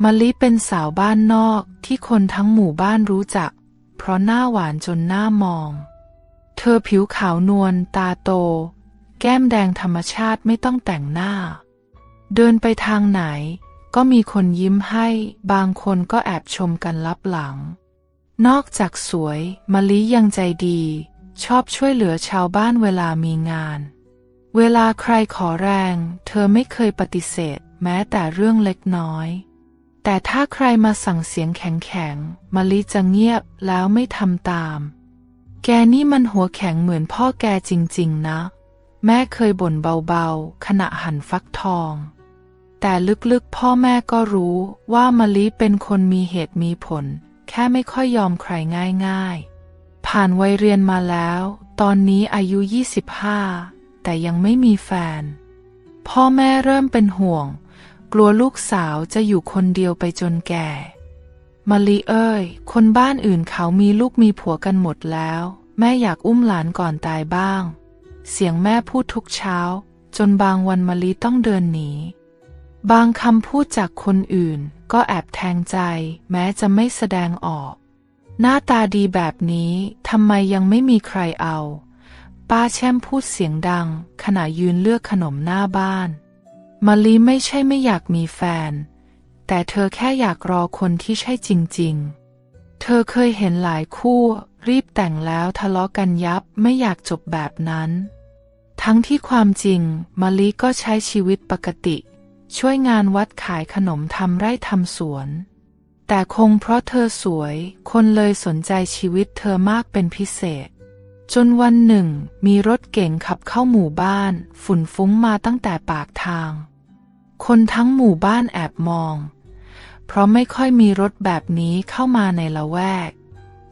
มะลิเป็นสาวบ้านนอกที่คนทั้งหมู่บ้านรู้จักเพราะหน้าหวานจนหน้ามองเธอผิวขาวนวลตาโตแก้มแดงธรรมชาติไม่ต้องแต่งหน้าเดินไปทางไหนก็มีคนยิ้มให้บางคนก็แอบชมกันลับหลังนอกจากสวยมะลิยังใจดีชอบช่วยเหลือชาวบ้านเวลามีงานเวลาใครขอแรงเธอไม่เคยปฏิเสธแม้แต่เรื่องเล็กน้อยแต่ถ้าใครมาสั่งเสียงแข็งๆมะลิจะเงียบแล้วไม่ทำตามแกนี่มันหัวแข็งเหมือนพ่อแกจริงๆนะแม่เคยบ่นเบาๆขณะหั่นฟักทองแต่ลึกๆพ่อแม่ก็รู้ว่ามะลิเป็นคนมีเหตุมีผลแค่ไม่ค่อยยอมใครง่ายๆผ่านวัยเรียนมาแล้วตอนนี้อายุ25แต่ยังไม่มีแฟนพ่อแม่เริ่มเป็นห่วงกลัวลูกสาวจะอยู่คนเดียวไปจนแก่มะลิเอ้ยคนบ้านอื่นเขามีลูกมีผัวกันหมดแล้วแม่อยากอุ้มหลานก่อนตายบ้างเสียงแม่พูดทุกเช้าจนบางวันมะลิต้องเดินหนีบางคำพูดจากคนอื่นก็แอบแทงใจแม้จะไม่แสดงออกหน้าตาดีแบบนี้ทำไมยังไม่มีใครเอาป้าแช่มพูดเสียงดังขณะยืนเลือกขนมหน้าบ้านมะลิไม่ใช่ไม่อยากมีแฟนแต่เธอแค่อยากรอคนที่ใช่จริงๆเธอเคยเห็นหลายคู่รีบแต่งแล้วทะเลาะกันยับไม่อยากจบแบบนั้นทั้งที่ความจริงมะลิก็ใช้ชีวิตปกติช่วยงานวัดขายขนมทำไร่ทำสวนแต่คงเพราะเธอสวยคนเลยสนใจชีวิตเธอมากเป็นพิเศษจนวันหนึ่งมีรถเก๋งขับเข้าหมู่บ้านฝุ่นฟุ้งมาตั้งแต่ปากทางคนทั้งหมู่บ้านแอบมองเพราะไม่ค่อยมีรถแบบนี้เข้ามาในละแวก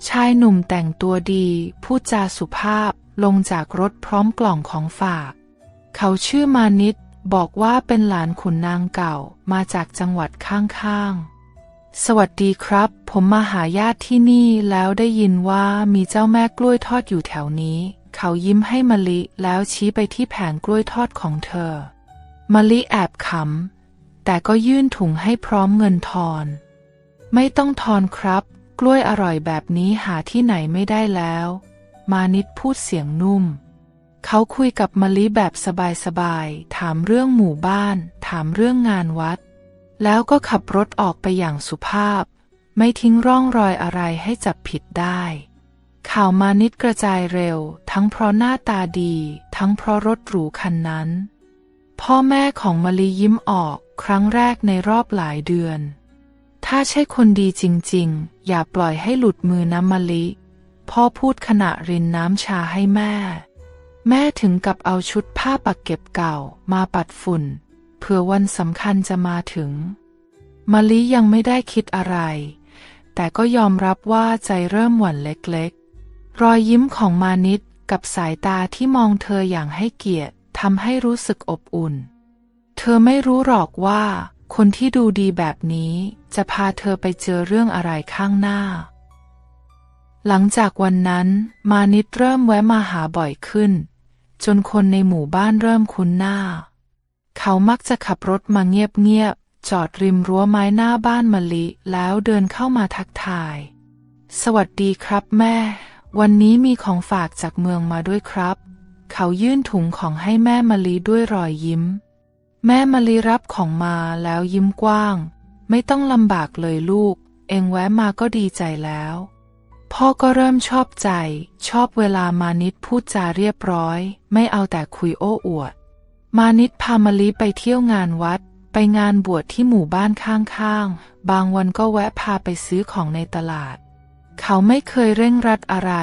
ชายหนุ่มแต่งตัวดีพูดจาสุภาพลงจากรถพร้อมกล่องของฝากเขาชื่อมานิดบอกว่าเป็นหลานขุนนางเก่ามาจากจังหวัดข้างๆสวัสดีครับผมมาหาญาติที่นี่แล้วได้ยินว่ามีเจ้าแม่กล้วยทอดอยู่แถวนี้เขายิ้มให้มะลิแล้วชี้ไปที่แผงกล้วยทอดของเธอมะลิแอบขำแต่ก็ยื่นถุงให้พร้อมเงินทอนไม่ต้องทอนครับกล้วยอร่อยแบบนี้หาที่ไหนไม่ได้แล้วมานิดพูดเสียงนุ่มเขาคุยกับมะลิแบบสบายๆถามเรื่องหมู่บ้านถามเรื่องงานวัดแล้วก็ขับรถออกไปอย่างสุภาพไม่ทิ้งร่องรอยอะไรให้จับผิดได้ข่าวมานิดกระจายเร็วทั้งเพราะหน้าตาดีทั้งเพราะรถหรูคันนั้นพ่อแม่ของมะลิยิ้มออกครั้งแรกในรอบหลายเดือนถ้าใช่คนดีจริงๆอย่าปล่อยให้หลุดมือนะมะลิพ่อพูดขณะรินน้ำชาให้แม่ถึงกับเอาชุดผ้าปักเก็บเก่ามาปัดฝุ่นเผื่อวันสำคัญจะมาถึงมะลิยังไม่ได้คิดอะไรแต่ก็ยอมรับว่าใจเริ่มหวั่นเล็กๆรอยยิ้มของมานิดกับสายตาที่มองเธออย่างให้เกียรติทำให้รู้สึกอบอุ่นเธอไม่รู้หรอกว่าคนที่ดูดีแบบนี้จะพาเธอไปเจอเรื่องอะไรข้างหน้าหลังจากวันนั้นมานิดเริ่มแวะมาหาบ่อยขึ้นจนคนในหมู่บ้านเริ่มคุ้นหน้าเขามักจะขับรถมาเงียบๆจอดริมรั้วไม้หน้าบ้านมะลิแล้วเดินเข้ามาทักทายสวัสดีครับแม่วันนี้มีของฝากจากเมืองมาด้วยครับเขายื่นถุงของให้แม่มะลิด้วยรอยยิ้มแม่มะลิรับของมาแล้วยิ้มกว้างไม่ต้องลำบากเลยลูกเองแวะมาก็ดีใจแล้วพ่อก็เริ่มชอบใจชอบเวลามานิดพูดจาเรียบร้อยไม่เอาแต่คุยโอ้อวดมานิดพามะลิไปเที่ยวงานวัดไปงานบวชที่หมู่บ้านข้างๆบางวันก็แวะพาไปซื้อของในตลาดเขาไม่เคยเร่งรัดอะไร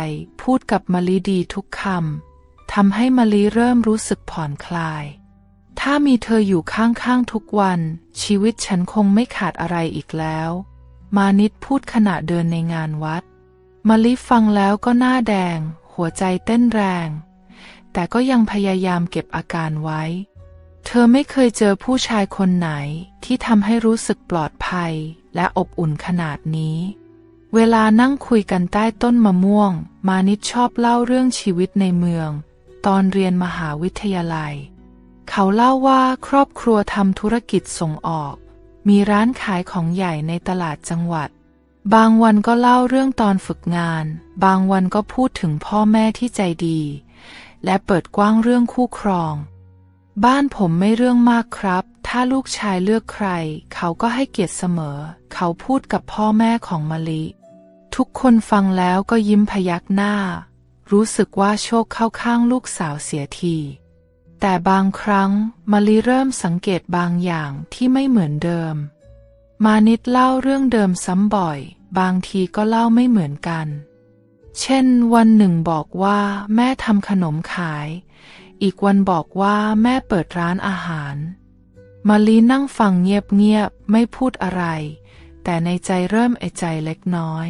พูดกับมะลิดีทุกคำทำให้มะลิเริ่มรู้สึกผ่อนคลายถ้ามีเธออยู่ข้างๆทุกวันชีวิตฉันคงไม่ขาดอะไรอีกแล้วมานิดพูดขณะเดินในงานวัดมะลิฟังแล้วก็หน้าแดงหัวใจเต้นแรงแต่ก็ยังพยายามเก็บอาการไว้เธอไม่เคยเจอผู้ชายคนไหนที่ทำให้รู้สึกปลอดภัยและอบอุ่นขนาดนี้เวลานั่งคุยกันใต้ต้นมะม่วงมานิดชอบเล่าเรื่องชีวิตในเมืองตอนเรียนมหาวิทยาลัยเขาเล่าว่าครอบครัวทำธุรกิจส่งออก มีร้านขายของใหญ่ในตลาดจังหวัดบางวันก็เล่าเรื่องตอนฝึกงานบางวันก็พูดถึงพ่อแม่ที่ใจดีและเปิดกว้างเรื่องคู่ครองบ้านผมไม่เรื่องมากครับถ้าลูกชายเลือกใครเขาก็ให้เกียรติเสมอเขาพูดกับพ่อแม่ของมะลิทุกคนฟังแล้วก็ยิ้มพยักหน้ารู้สึกว่าโชคเข้าข้างลูกสาวเสียทีแต่บางครั้งมะลิเริ่มสังเกตบางอย่างที่ไม่เหมือนเดิมมานิดเล่าเรื่องเดิมซ้ำบ่อยบางทีก็เล่าไม่เหมือนกันเช่นวันหนึ่งบอกว่าแม่ทำขนมขายอีกวันบอกว่าแม่เปิดร้านอาหารมะลินั่งฟังเงียบๆไม่พูดอะไรแต่ในใจเริ่มเอะใจเล็กน้อย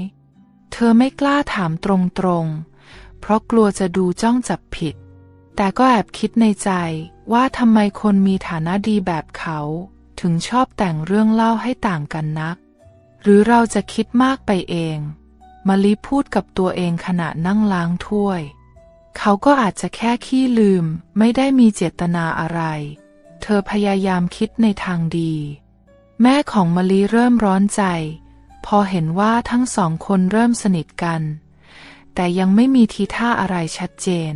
เธอไม่กล้าถามตรงๆเพราะกลัวจะดูจ้องจับผิดแต่ก็แอบคิดในใจว่าทำไมคนมีฐานะดีแบบเขาถึงชอบแต่งเรื่องเล่าให้ต่างกันนักหรือเราจะคิดมากไปเองมะลิพูดกับตัวเองขณะนั่งล้างถ้วยเขาก็อาจจะแค่ขี้ลืมไม่ได้มีเจตนาอะไรเธอพยายามคิดในทางดีแม่ของมะลิเริ่มร้อนใจพอเห็นว่าทั้งสองคนเริ่มสนิทกันแต่ยังไม่มีทีท่าอะไรชัดเจน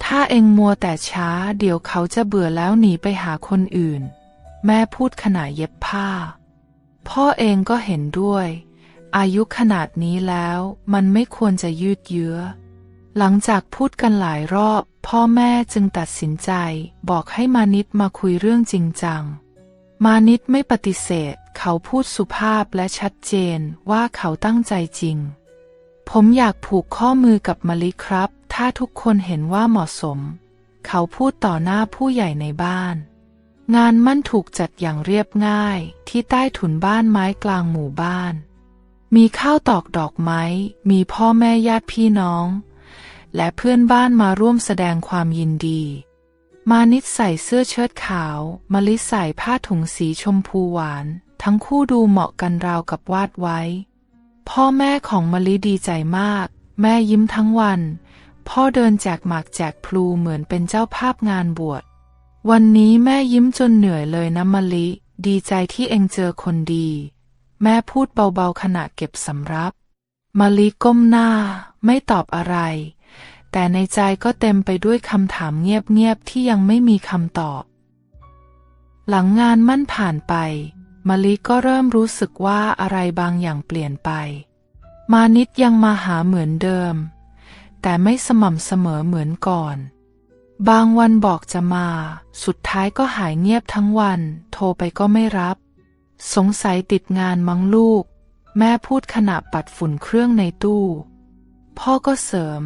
ถ้าเองมัวแต่ช้าเดี๋ยวเขาจะเบื่อแล้วหนีไปหาคนอื่นแม่พูดขณะเย็บผ้าพ่อเองก็เห็นด้วยอายุขนาดนี้แล้วมันไม่ควรจะยืดเยื้อหลังจากพูดกันหลายรอบพ่อแม่จึงตัดสินใจบอกให้มานิดมาคุยเรื่องจริงจังมานิดไม่ปฏิเสธเขาพูดสุภาพและชัดเจนว่าเขาตั้งใจจริงผมอยากผูกข้อมือกับมะลิครับถ้าทุกคนเห็นว่าเหมาะสมเขาพูดต่อหน้าผู้ใหญ่ในบ้านงานมั่นถูกจัดอย่างเรียบง่ายที่ใต้ถุนบ้านไม้กลางหมู่บ้านมีข้าวตอกดอกไม้มีพ่อแม่ญาติพี่น้องและเพื่อนบ้านมาร่วมแสดงความยินดีมานิดใส่เสื้อเชิ้ตขาวมะลิใส่ผ้าถุงสีชมพูหวานทั้งคู่ดูเหมาะกันราวกับวาดไว้พ่อแม่ของมะลิดีใจมากแม่ยิ้มทั้งวันพ่อเดินแจกหมากแจกพลูเหมือนเป็นเจ้าภาพงานบวชวันนี้แม่ยิ้มจนเหนื่อยเลยนะมะลิดีใจที่เองเจอคนดีแม่พูดเบาๆขณะเก็บสำรับมะลิก้มหน้าไม่ตอบอะไรแต่ในใจก็เต็มไปด้วยคำถามเงียบๆที่ยังไม่มีคำตอบหลังงานมั่นผ่านไปมะลิก็เริ่มรู้สึกว่าอะไรบางอย่างเปลี่ยนไปมานิดยังมาหาเหมือนเดิมแต่ไม่สม่ำเสมอเหมือนก่อนบางวันบอกจะมาสุดท้ายก็หายเงียบทั้งวันโทรไปก็ไม่รับสงสัยติดงานมั้งลูกแม่พูดขณะปัดฝุ่นเครื่องในตู้พ่อก็เสริม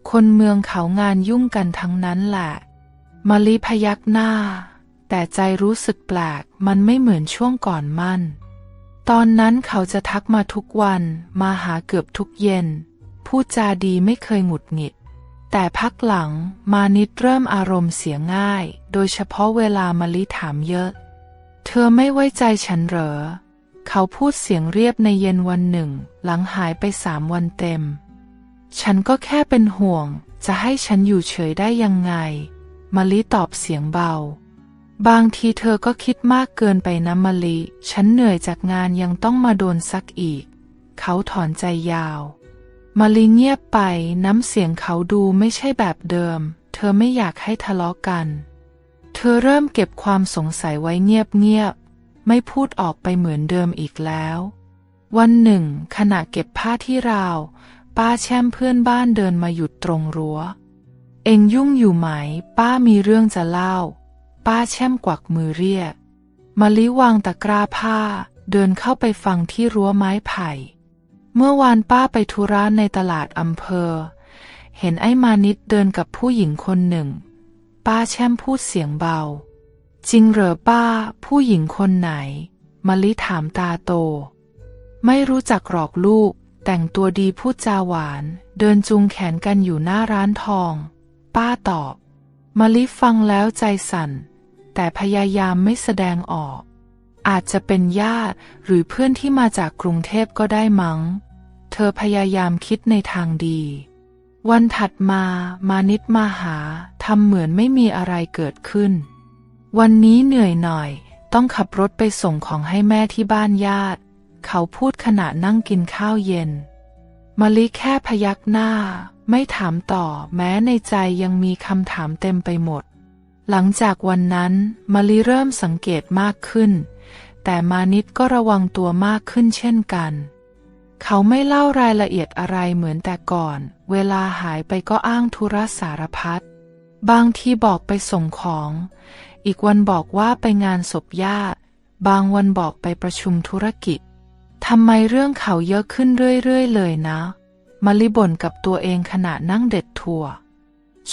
คนเมืองเขางานยุ่งกันทั้งนั้นแหละมะลิพยักหน้าแต่ใจรู้สึกแปลกมันไม่เหมือนช่วงก่อนมั่นตอนนั้นเขาจะทักมาทุกวันมาหาเกือบทุกเย็นพูดจาดีไม่เคยหงุดหงิดแต่พักหลังมานิดเริ่มอารมณ์เสียง่ายโดยเฉพาะเวลามะลิถามเยอะเธอไม่ไว้ใจฉันเหรอเขาพูดเสียงเรียบในเย็นวันหนึ่งหลังหายไป3 วันเต็มฉันก็แค่เป็นห่วงจะให้ฉันอยู่เฉยได้ยังไงมะลิตอบเสียงเบาบางทีเธอก็คิดมากเกินไปนะมะลิฉันเหนื่อยจากงานยังต้องมาโดนซักอีกเขาถอนใจยาวมะลิเงียบไปน้ำเสียงเขาดูไม่ใช่แบบเดิมเธอไม่อยากให้ทะเลาะกันเธอเริ่มเก็บความสงสัยไว้เงียบๆไม่พูดออกไปเหมือนเดิมอีกแล้ววันหนึ่งขณะเก็บผ้าที่ราวป้าแช่มเพื่อนบ้านเดินมาหยุดตรงรั้วเอ็งยุ่งอยู่ไหมป้ามีเรื่องจะเล่าป้าแช่มกวักมือเรียกมะลิวางตะกร้าผ้าเดินเข้าไปฟังที่รั้วไม้ไผ่เมื่อวานป้าไปธุระในตลาดอำเภอเห็นไอ้มานิดเดินกับผู้หญิงคนหนึ่งป้าแช่มพูดเสียงเบาจริงเหรอป้าผู้หญิงคนไหนมะลิถามตาโตไม่รู้จักหรอกลูกแต่งตัวดีพูดจาหวานเดินจูงแขนกันอยู่หน้าร้านทองป้าตอบมะลิฟังแล้วใจสั่นแต่พยายามไม่แสดงออกอาจจะเป็นญาติหรือเพื่อนที่มาจากกรุงเทพก็ได้มั้งเธอพยายามคิดในทางดีวันถัดมามานิดมาหาทำเหมือนไม่มีอะไรเกิดขึ้นวันนี้เหนื่อยหน่อย ต้องขับรถไปส่งของให้แม่ที่บ้านญาติเขาพูดขณะนั่งกินข้าวเย็นมะลิแค่พยักหน้าไม่ถามต่อแม้ในใจยังมีคำถามเต็มไปหมดหลังจากวันนั้นมะลิเริ่มสังเกตมากขึ้นแต่มานิดก็ระวังตัวมากขึ้นเช่นกันเขาไม่เล่ารายละเอียดอะไรเหมือนแต่ก่อนเวลาหายไปก็อ้างธุระสารพัดบางทีบอกไปส่งของอีกวันบอกว่าไปงานศพญาติบางวันบอกไปประชุมธุรกิจทำไมเรื่องเขาเยอะขึ้นเรื่อยๆเลยนะมะลิบ่นกับตัวเองขณะนั่งเด็ดถั่ว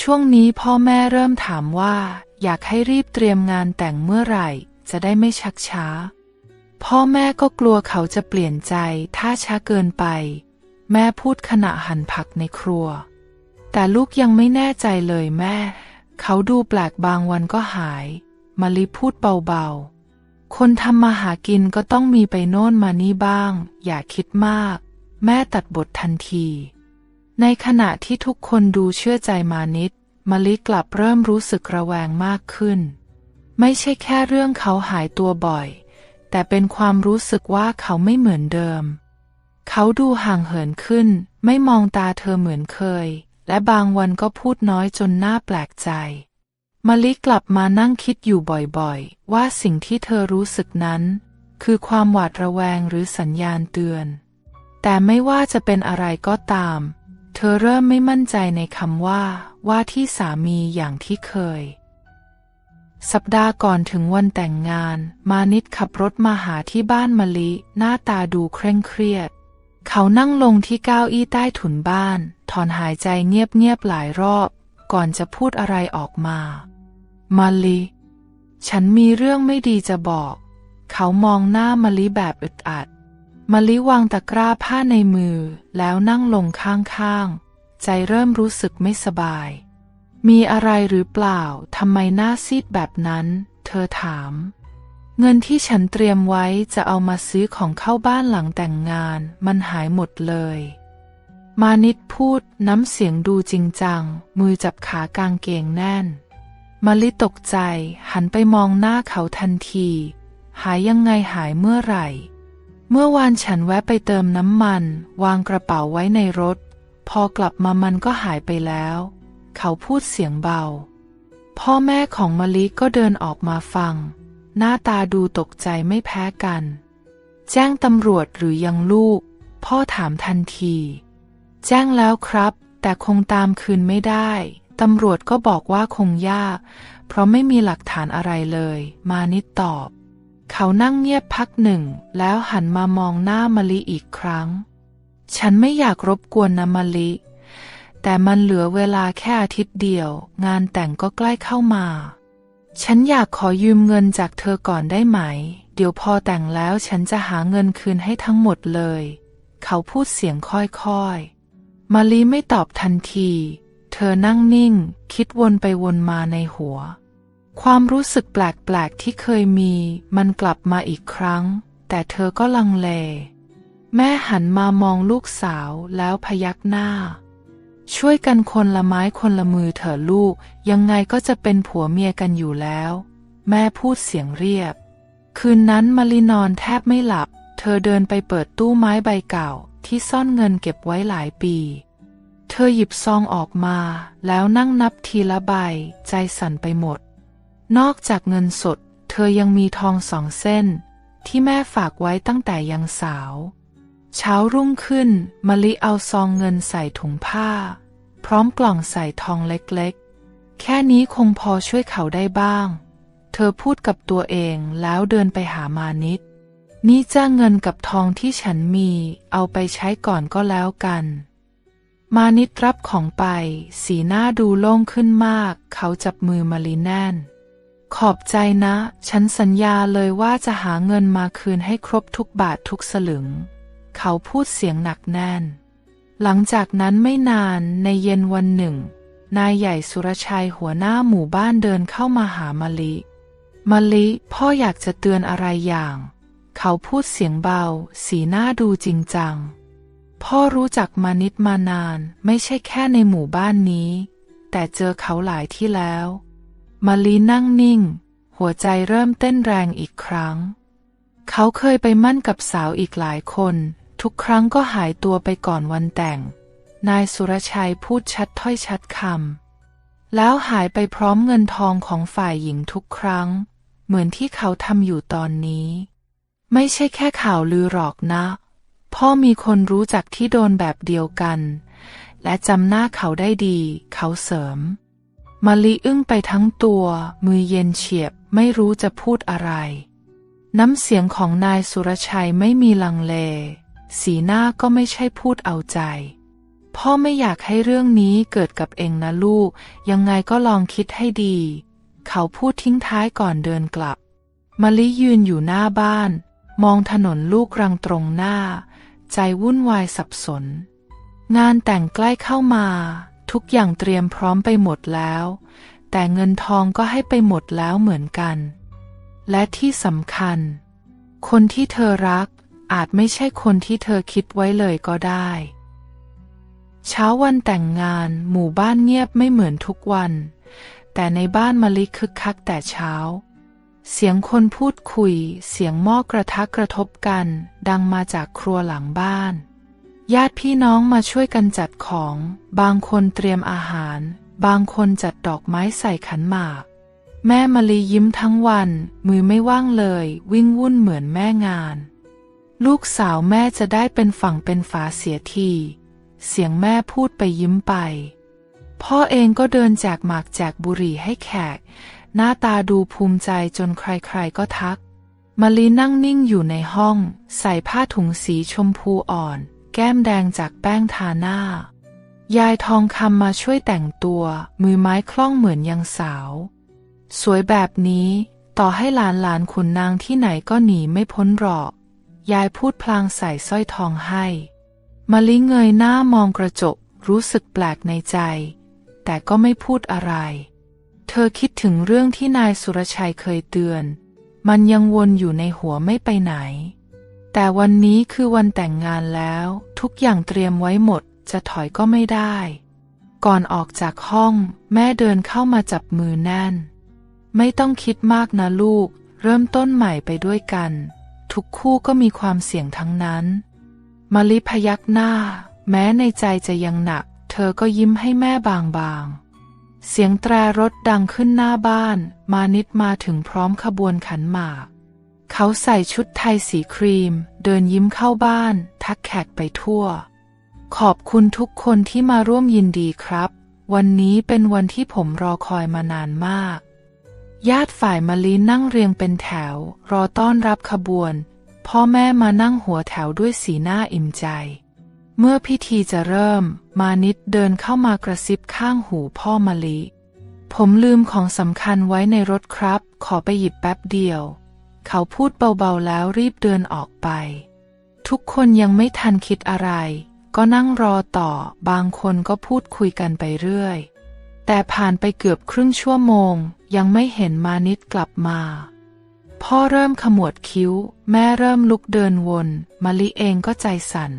ช่วงนี้พ่อแม่เริ่มถามว่าอยากให้รีบเตรียมงานแต่งเมื่อไหร่จะได้ไม่ชักช้าพ่อแม่ก็กลัวเขาจะเปลี่ยนใจถ้าช้าเกินไปแม่พูดขณะหั่นผักในครัวแต่ลูกยังไม่แน่ใจเลยแม่เขาดูแปลกบางวันก็หายมะลิพูดเบาๆคนทำมาหากินก็ต้องมีไปโน่นมานี่บ้างอย่าคิดมากแม่ตัดบททันทีในขณะที่ทุกคนดูเชื่อใจมานิดมะลิกลับเริ่มรู้สึกระแวงมากขึ้นไม่ใช่แค่เรื่องเขาหายตัวบ่อยแต่เป็นความรู้สึกว่าเขาไม่เหมือนเดิมเขาดูห่างเหินขึ้นไม่มองตาเธอเหมือนเคยและบางวันก็พูดน้อยจนน่าแปลกใจมะลิกลับมานั่งคิดอยู่บ่อยๆว่าสิ่งที่เธอรู้สึกนั้นคือความหวาดระแวงหรือสัญญาณเตือนแต่ไม่ว่าจะเป็นอะไรก็ตามเธอเริ่มไม่มั่นใจในคำว่าที่สามีอย่างที่เคยสัปดาห์ก่อนถึงวันแต่งงานมานิดขับรถมาหาที่บ้านมะลิหน้าตาดูเคร่งเครียดเขานั่งลงที่เก้าอี้ใต้ถุนบ้านถอนหายใจเงียบๆหลายรอบก่อนจะพูดอะไรออกมามะลิฉันมีเรื่องไม่ดีจะบอกเขามองหน้ามะลิแบบอึดอัดมะลิวางตะกร้าผ้าในมือแล้วนั่งลงข้างๆใจเริ่มรู้สึกไม่สบายมีอะไรหรือเปล่าทำไมหน้าซีดแบบนั้นเธอถามเงินที่ฉันเตรียมไว้จะเอามาซื้อของเข้าบ้านหลังแต่งงานมันหายหมดเลยมานิดพูดน้ำเสียงดูจริงจังมือจับขากางเกงแน่นมะลิตกใจหันไปมองหน้าเขาทันทีหายยังไงหายเมื่อไหร่เมื่อวานฉันแวะไปเติมน้ำมันวางกระเป๋าไว้ในรถพอกลับมามันก็หายไปแล้วเขาพูดเสียงเบาพ่อแม่ของมะลิก็เดินออกมาฟังหน้าตาดูตกใจไม่แพ้กันแจ้งตำรวจหรือยังลูกพ่อถามทันทีแจ้งแล้วครับแต่คงตามคืนไม่ได้ตำรวจก็บอกว่าคงยากเพราะไม่มีหลักฐานอะไรเลยมานิดตอบเขานั่งเงียบพักหนึ่งแล้วหันมามองหน้ามะลิอีกครั้งฉันไม่อยากรบกวนนะมะลิแต่มันเหลือเวลาแค่อาทิตย์เดียวงานแต่งก็ใกล้เข้ามาฉันอยากขอยืมเงินจากเธอก่อนได้ไหมเดี๋ยวพอแต่งแล้วฉันจะหาเงินคืนให้ทั้งหมดเลยเขาพูดเสียงค่อยๆมะลิไม่ตอบทันทีเธอนั่งนิ่งคิดวนไปวนมาในหัวความรู้สึกแปลกๆที่เคยมีมันกลับมาอีกครั้งแต่เธอก็ลังเลแม่หันมามองลูกสาวแล้วพยักหน้าช่วยกันคนละไม้คนละมือเถอะลูกยังไงก็จะเป็นผัวเมียกันอยู่แล้วแม่พูดเสียงเรียบคืนนั้นมะลินอนแทบไม่หลับเธอเดินไปเปิดตู้ไม้ใบเก่าที่ซ่อนเงินเก็บไว้หลายปีเธอหยิบซองออกมาแล้วนั่งนับทีละใบใจสั่นไปหมดนอกจากเงินสดเธอยังมีทอง2 เส้นที่แม่ฝากไว้ตั้งแต่ยังสาวเช้ารุ่งขึ้นมะลิเอาซองเงินใส่ถุงผ้าพร้อมกล่องใส่ทองเล็กๆแค่นี้คงพอช่วยเขาได้บ้างเธอพูดกับตัวเองแล้วเดินไปหามานิดนี่จ้าเงินกับทองที่ฉันมีเอาไปใช้ก่อนก็แล้วกันมานิดรับของไปสีหน้าดูโล่งขึ้นมากเขาจับมือมะลิแน่นขอบใจนะฉันสัญญาเลยว่าจะหาเงินมาคืนให้ครบทุกบาททุกสลึงเขาพูดเสียงหนักแน่นหลังจากนั้นไม่นานในเย็นวันหนึ่งนายใหญ่สุรชัยหัวหน้าหมู่บ้านเดินเข้ามาหามะลิพ่ออยากจะเตือนอะไรอย่างเขาพูดเสียงเบาสีหน้าดูจริงจังพ่อรู้จักมานิดมานานไม่ใช่แค่ในหมู่บ้านนี้แต่เจอเขาหลายที่แล้วมะลินั่งนิ่งห หัวใจเริ่มเต้นแรงอีกครั้งเขาเคยไปมั่นกับสาวอีกหลายคนทุกครั้งก็หายตัวไปก่อนวันแต่งนายสุรชัยพูดชัดถ้อยชัดคำแล้วหายไปพร้อมเงินทองของฝ่ายหญิงทุกครั้งเหมือนที่เขาทำอยู่ตอนนี้ไม่ใช่แค่ข่าวลือหรอกนะพ่อมีคนรู้จักที่โดนแบบเดียวกันและจำหน้าเขาได้ดีเขาเสริมมะลิอึ้งไปทั้งตัวมือเย็นเฉียบไม่รู้จะพูดอะไรน้ำเสียงของนายสุรชัยไม่มีลังเลสีหน้าก็ไม่ใช่พูดเอาใจพ่อไม่อยากให้เรื่องนี้เกิดกับเองนะลูกยังไงก็ลองคิดให้ดีเขาพูดทิ้งท้ายก่อนเดินกลับมะลิยืนอยู่หน้าบ้านมองถนนลูกรังตรงหน้าใจวุ่นวายสับสนงานแต่งใกล้เข้ามาทุกอย่างเตรียมพร้อมไปหมดแล้วแต่เงินทองก็ให้ไปหมดแล้วเหมือนกันและที่สำคัญคนที่เธอรักอาจไม่ใช่คนที่เธอคิดไว้เลยก็ได้เช้าวันแต่งงานหมู่บ้านเงียบไม่เหมือนทุกวันแต่ในบ้านมะลิคึกคักแต่เช้าเสียงคนพูดคุยเสียงหม้อกระทะกระทบกันดังมาจากครัวหลังบ้านญาติพี่น้องมาช่วยกันจัดของบางคนเตรียมอาหารบางคนจัดดอกไม้ใส่ขันหมากแม่มะลิยิ้มทั้งวันมือไม่ว่างเลยวิ่งวุ่นเหมือนแม่งานลูกสาวแม่จะได้เป็นฝั่งเป็นฝาเสียทีเสียงแม่พูดไปยิ้มไปพ่อเองก็เดินแจกหมากแจกบุหรี่ให้แขกหน้าตาดูภูมิใจจนใครๆก็ทักมะลินั่งนิ่งอยู่ในห้องใส่ผ้าถุงสีชมพูอ่อนแก้มแดงจากแป้งทาหน้ายายทองคำมาช่วยแต่งตัวมือไม้คล่องเหมือนยังสาวสวยแบบนี้ต่อให้หลานขุนนางที่ไหนก็หนีไม่พ้นหรอกยายพูดพลางใส่สร้อยทองให้มะลิเงยหน้ามองกระจกรู้สึกแปลกในใจแต่ก็ไม่พูดอะไรเธอคิดถึงเรื่องที่นายสุรชัยเคยเตือนมันยังวนอยู่ในหัวไม่ไปไหนแต่วันนี้คือวันแต่งงานแล้วทุกอย่างเตรียมไว้หมดจะถอยก็ไม่ได้ก่อนออกจากห้องแม่เดินเข้ามาจับมือแน่นไม่ต้องคิดมากนะลูกเริ่มต้นใหม่ไปด้วยกันทุกคู่ก็มีความเสี่ยงทั้งนั้นมะลิพยักหน้าแม้ในใจจะยังหนักเธอก็ยิ้มให้แม่บางๆเสียงแตรรถดังขึ้นหน้าบ้านมานิดมาถึงพร้อมขบวนขันหมากเขาใส่ชุดไทยสีครีมเดินยิ้มเข้าบ้านทักแขกไปทั่วขอบคุณทุกคนที่มาร่วมยินดีครับวันนี้เป็นวันที่ผมรอคอยมานานมากญาติฝ่ายมะลินั่งเรียงเป็นแถวรอต้อนรับขบวนพ่อแม่มานั่งหัวแถวด้วยสีหน้าอิ่มใจเมื่อพิธีจะเริ่มมานิดเดินเข้ามากระซิบข้างหูพ่อมะลิผมลืมของสำคัญไว้ในรถครับขอไปหยิบแป๊บเดียวเขาพูดเบาๆแล้วรีบเดินออกไปทุกคนยังไม่ทันคิดอะไรก็นั่งรอต่อบางคนก็พูดคุยกันไปเรื่อยแต่ผ่านไปเกือบครึ่งชั่วโมงยังไม่เห็นมานิดกลับมาพ่อเริ่มขมวดคิ้วแม่เริ่มลุกเดินวนมะลิเองก็ใจสั่น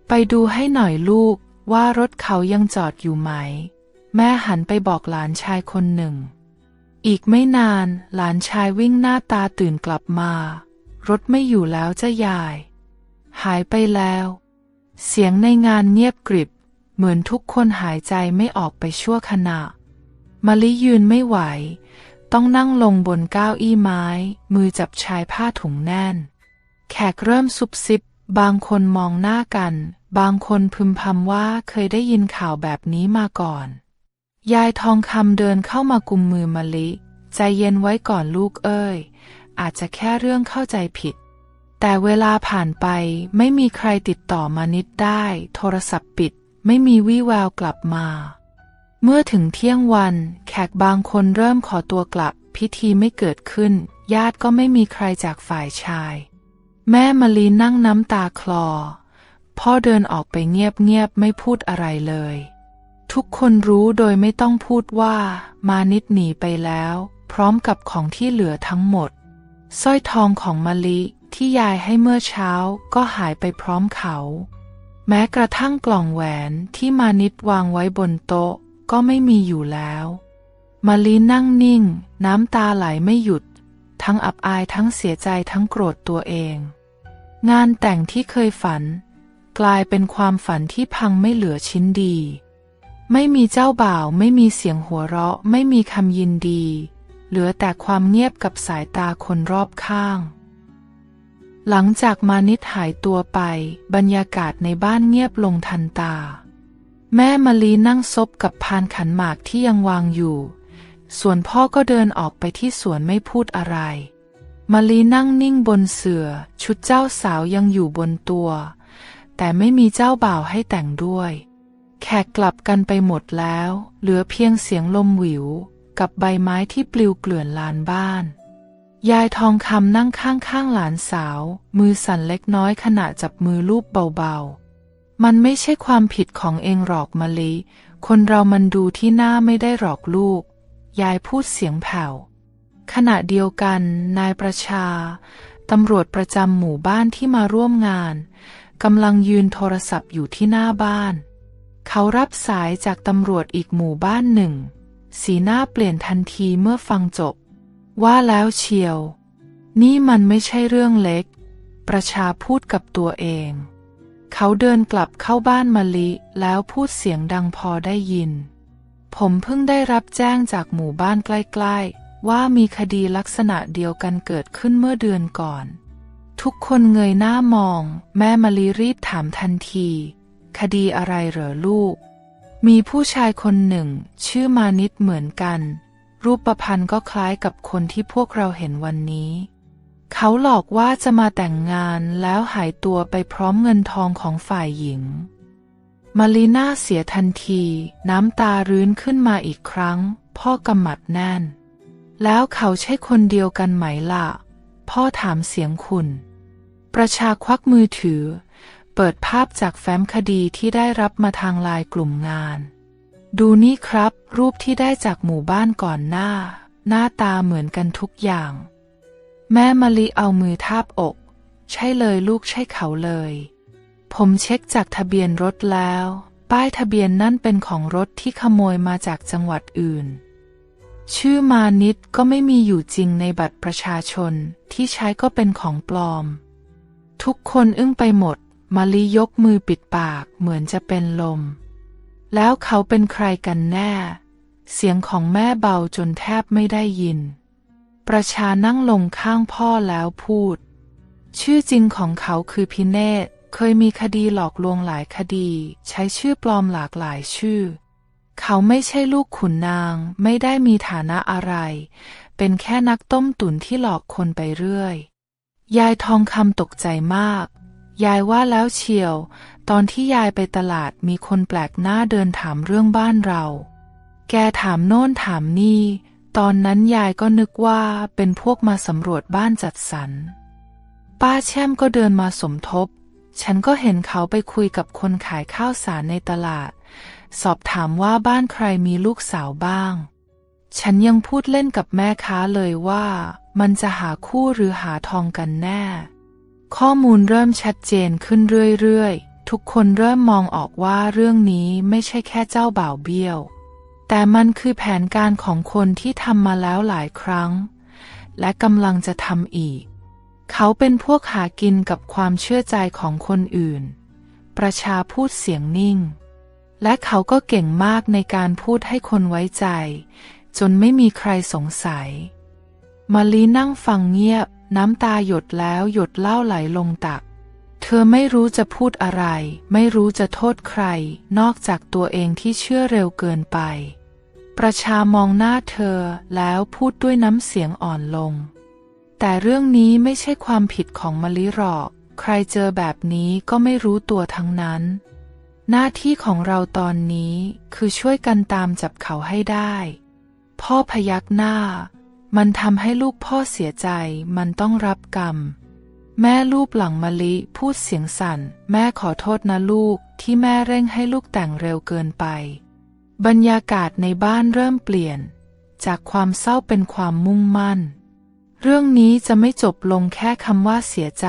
ไปดูให้หน่อยลูกว่ารถเขายังจอดอยู่ไหมแม่หันไปบอกหลานชายคนหนึ่งอีกไม่นานหลานชายวิ่งหน้าตาตื่นกลับมารถไม่อยู่แล้วจ้ายายหายไปแล้วเสียงในงานเงียบกริบเหมือนทุกคนหายใจไม่ออกไปชั่วขณะมะลิยืนไม่ไหวต้องนั่งลงบนเก้าอี้ไม้มือจับชายผ้าถุงแน่นแขกเริ่มซุบซิบบางคนมองหน้ากันบางคนพึมพำว่าเคยได้ยินข่าวแบบนี้มาก่อนยายทองคำเดินเข้ามากุมมือมะลิใจเย็นไว้ก่อนลูกเอ้ยอาจจะแค่เรื่องเข้าใจผิดแต่เวลาผ่านไปไม่มีใครติดต่อมานิดได้โทรศัพท์ปิดไม่มีวี่แววกลับมาเมื่อถึงเที่ยงวันแขกบางคนเริ่มขอตัวกลับพิธีไม่เกิดขึ้นญาติก็ไม่มีใครจากฝ่ายชายแม่มะลินั่งน้ำตาคลอพ่อเดินออกไปเงียบๆไม่พูดอะไรเลยทุกคนรู้โดยไม่ต้องพูดว่ามานิดหนีไปแล้วพร้อมกับของที่เหลือทั้งหมดสร้อยทองของมะลิที่ยายให้เมื่อเช้าก็หายไปพร้อมเขาแม้กระทั่งกล่องแหวนที่มานิดวางไว้บนโต๊ะก็ไม่มีอยู่แล้วม มะลินั่งนิ่งน้ำตาไหลไม่หยุดทั้งอับอายทั้งเสียใจทั้งโกรธตัวเองงานแต่งที่เคยฝันกลายเป็นความฝันที่พังไม่เหลือชิ้นดีไม่มีเจ้าบ่าวไม่มีเสียงหัวเราะไม่มีคำยินดีเหลือแต่ความเงียบกับสายตาคนรอบข้างหลังจากมานิดหายตัวไปบรรยากาศในบ้านเงียบลงทันตาแม่มะลินั่งซบกับพานขันหมากที่ยังวางอยู่ส่วนพ่อก็เดินออกไปที่สวนไม่พูดอะไรมะลินั่งนิ่งบนเสื่อชุดเจ้าสาวยังอยู่บนตัวแต่ไม่มีเจ้าบ่าวให้แต่งด้วยแขกกลับกันไปหมดแล้วเหลือเพียงเสียงลมหวิวกับใบไม้ที่ปลิวเกลื่อนลานบ้านยายทองคำนั่งข้างๆหลานสาวมือสั่นเล็กน้อยขณะจับมือลูบเบาๆมันไม่ใช่ความผิดของเองหรอกมะลิคนเรามันดูที่หน้าไม่ได้หรอกลูกยายพูดเสียงแผ่วขณะเดียวกันนายประชาตำรวจประจำหมู่บ้านที่มาร่วมงานกำลังยืนโทรศัพท์อยู่ที่หน้าบ้านเขารับสายจากตำรวจอีกหมู่บ้านหนึ่งสีหน้าเปลี่ยนทันทีเมื่อฟังจบว่าแล้วเชียวนี่มันไม่ใช่เรื่องเล็กประชาพูดกับตัวเองเขาเดินกลับเข้าบ้านมะลิแล้วพูดเสียงดังพอได้ยินผมเพิ่งได้รับแจ้งจากหมู่บ้านใกล้ๆว่ามีคดีลักษณะเดียวกันเกิดขึ้นเมื่อเดือนก่อนทุกคนเงยหน้ามองแม่มะลิรีบถามทันทีคดีอะไรเหรอลูกมีผู้ชายคนหนึ่งชื่อมานิดเหมือนกันรูปพรรณก็คล้ายกับคนที่พวกเราเห็นวันนี้เขาหลอกว่าจะมาแต่งงานแล้วหายตัวไปพร้อมเงินทองของฝ่ายหญิงมาลีน่าเสียทันทีน้ำตารื้นขึ้นมาอีกครั้งพ่อกำหมัดแน่นแล้วเขาใช่คนเดียวกันไหมล่ะพ่อถามเสียงขุ่นประชาควักมือถือเปิดภาพจากแฟ้มคดีที่ได้รับมาทางไลน์กลุ่มงานดูนี่ครับรูปที่ได้จากหมู่บ้านก่อนหน้าตาเหมือนกันทุกอย่างแม่มะลิเอามือทาบอกใช่เลยลูกใช่เขาเลยผมเช็คจากทะเบียนรถแล้วป้ายทะเบียนนั่นเป็นของรถที่ขโมยมาจากจังหวัดอื่นชื่อมานิดก็ไม่มีอยู่จริงในบัตรประชาชนที่ใช้ก็เป็นของปลอมทุกคนอึ้งไปหมดมะลิยกมือปิดปากเหมือนจะเป็นลมแล้วเขาเป็นใครกันแน่เสียงของแม่เบาจนแทบไม่ได้ยินประชานั่งลงข้างพ่อแล้วพูดชื่อจริงของเขาคือพิเนศเคยมีคดีหลอกลวงหลายคดีใช้ชื่อปลอมหลากหลายชื่อเขาไม่ใช่ลูกขุนนางไม่ได้มีฐานะอะไรเป็นแค่นักต้มตุ๋นที่หลอกคนไปเรื่อยยายทองคำตกใจมากยายว่าแล้วเชียวตอนที่ยายไปตลาดมีคนแปลกหน้าเดินถามเรื่องบ้านเราแกถามโน่นถามนี่ตอนนั้นยายก็นึกว่าเป็นพวกมาสำรวจบ้านจัดสรรป้าแช่มก็เดินมาสมทบฉันก็เห็นเขาไปคุยกับคนขายข้าวสารในตลาดสอบถามว่าบ้านใครมีลูกสาวบ้างฉันยังพูดเล่นกับแม่ค้าเลยว่ามันจะหาคู่หรือหาทองกันแน่ข้อมูลเริ่มชัดเจนขึ้นเรื่อยๆทุกคนเริ่มมองออกว่าเรื่องนี้ไม่ใช่แค่เจ้าบ่าวเบี้ยวแต่มันคือแผนการของคนที่ทำมาแล้วหลายครั้งและกำลังจะทำอีกเขาเป็นพวกหากินกับความเชื่อใจของคนอื่นประชาพูดเสียงนิ่งและเขาก็เก่งมากในการพูดให้คนไว้ใจจนไม่มีใครสงสัยมะลินั่งฟังเงียบน้ำตาหยดแล้วหยดเล่าไหลลงตักเธอไม่รู้จะพูดอะไรไม่รู้จะโทษใครนอกจากตัวเองที่เชื่อเร็วเกินไปประชามองหน้าเธอแล้วพูดด้วยน้ำเสียงอ่อนลงแต่เรื่องนี้ไม่ใช่ความผิดของมะลิหรอกใครเจอแบบนี้ก็ไม่รู้ตัวทั้งนั้นหน้าที่ของเราตอนนี้คือช่วยกันตามจับเขาให้ได้พ่อพยักหน้ามันทำให้ลูกพ่อเสียใจมันต้องรับกรรมแม่ลูบหลังมะลิพูดเสียงสั่นแม่ขอโทษนะลูกที่แม่เร่งให้ลูกแต่งเร็วเกินไปบรรยากาศในบ้านเริ่มเปลี่ยนจากความเศร้าเป็นความมุ่งมั่นเรื่องนี้จะไม่จบลงแค่คำว่าเสียใจ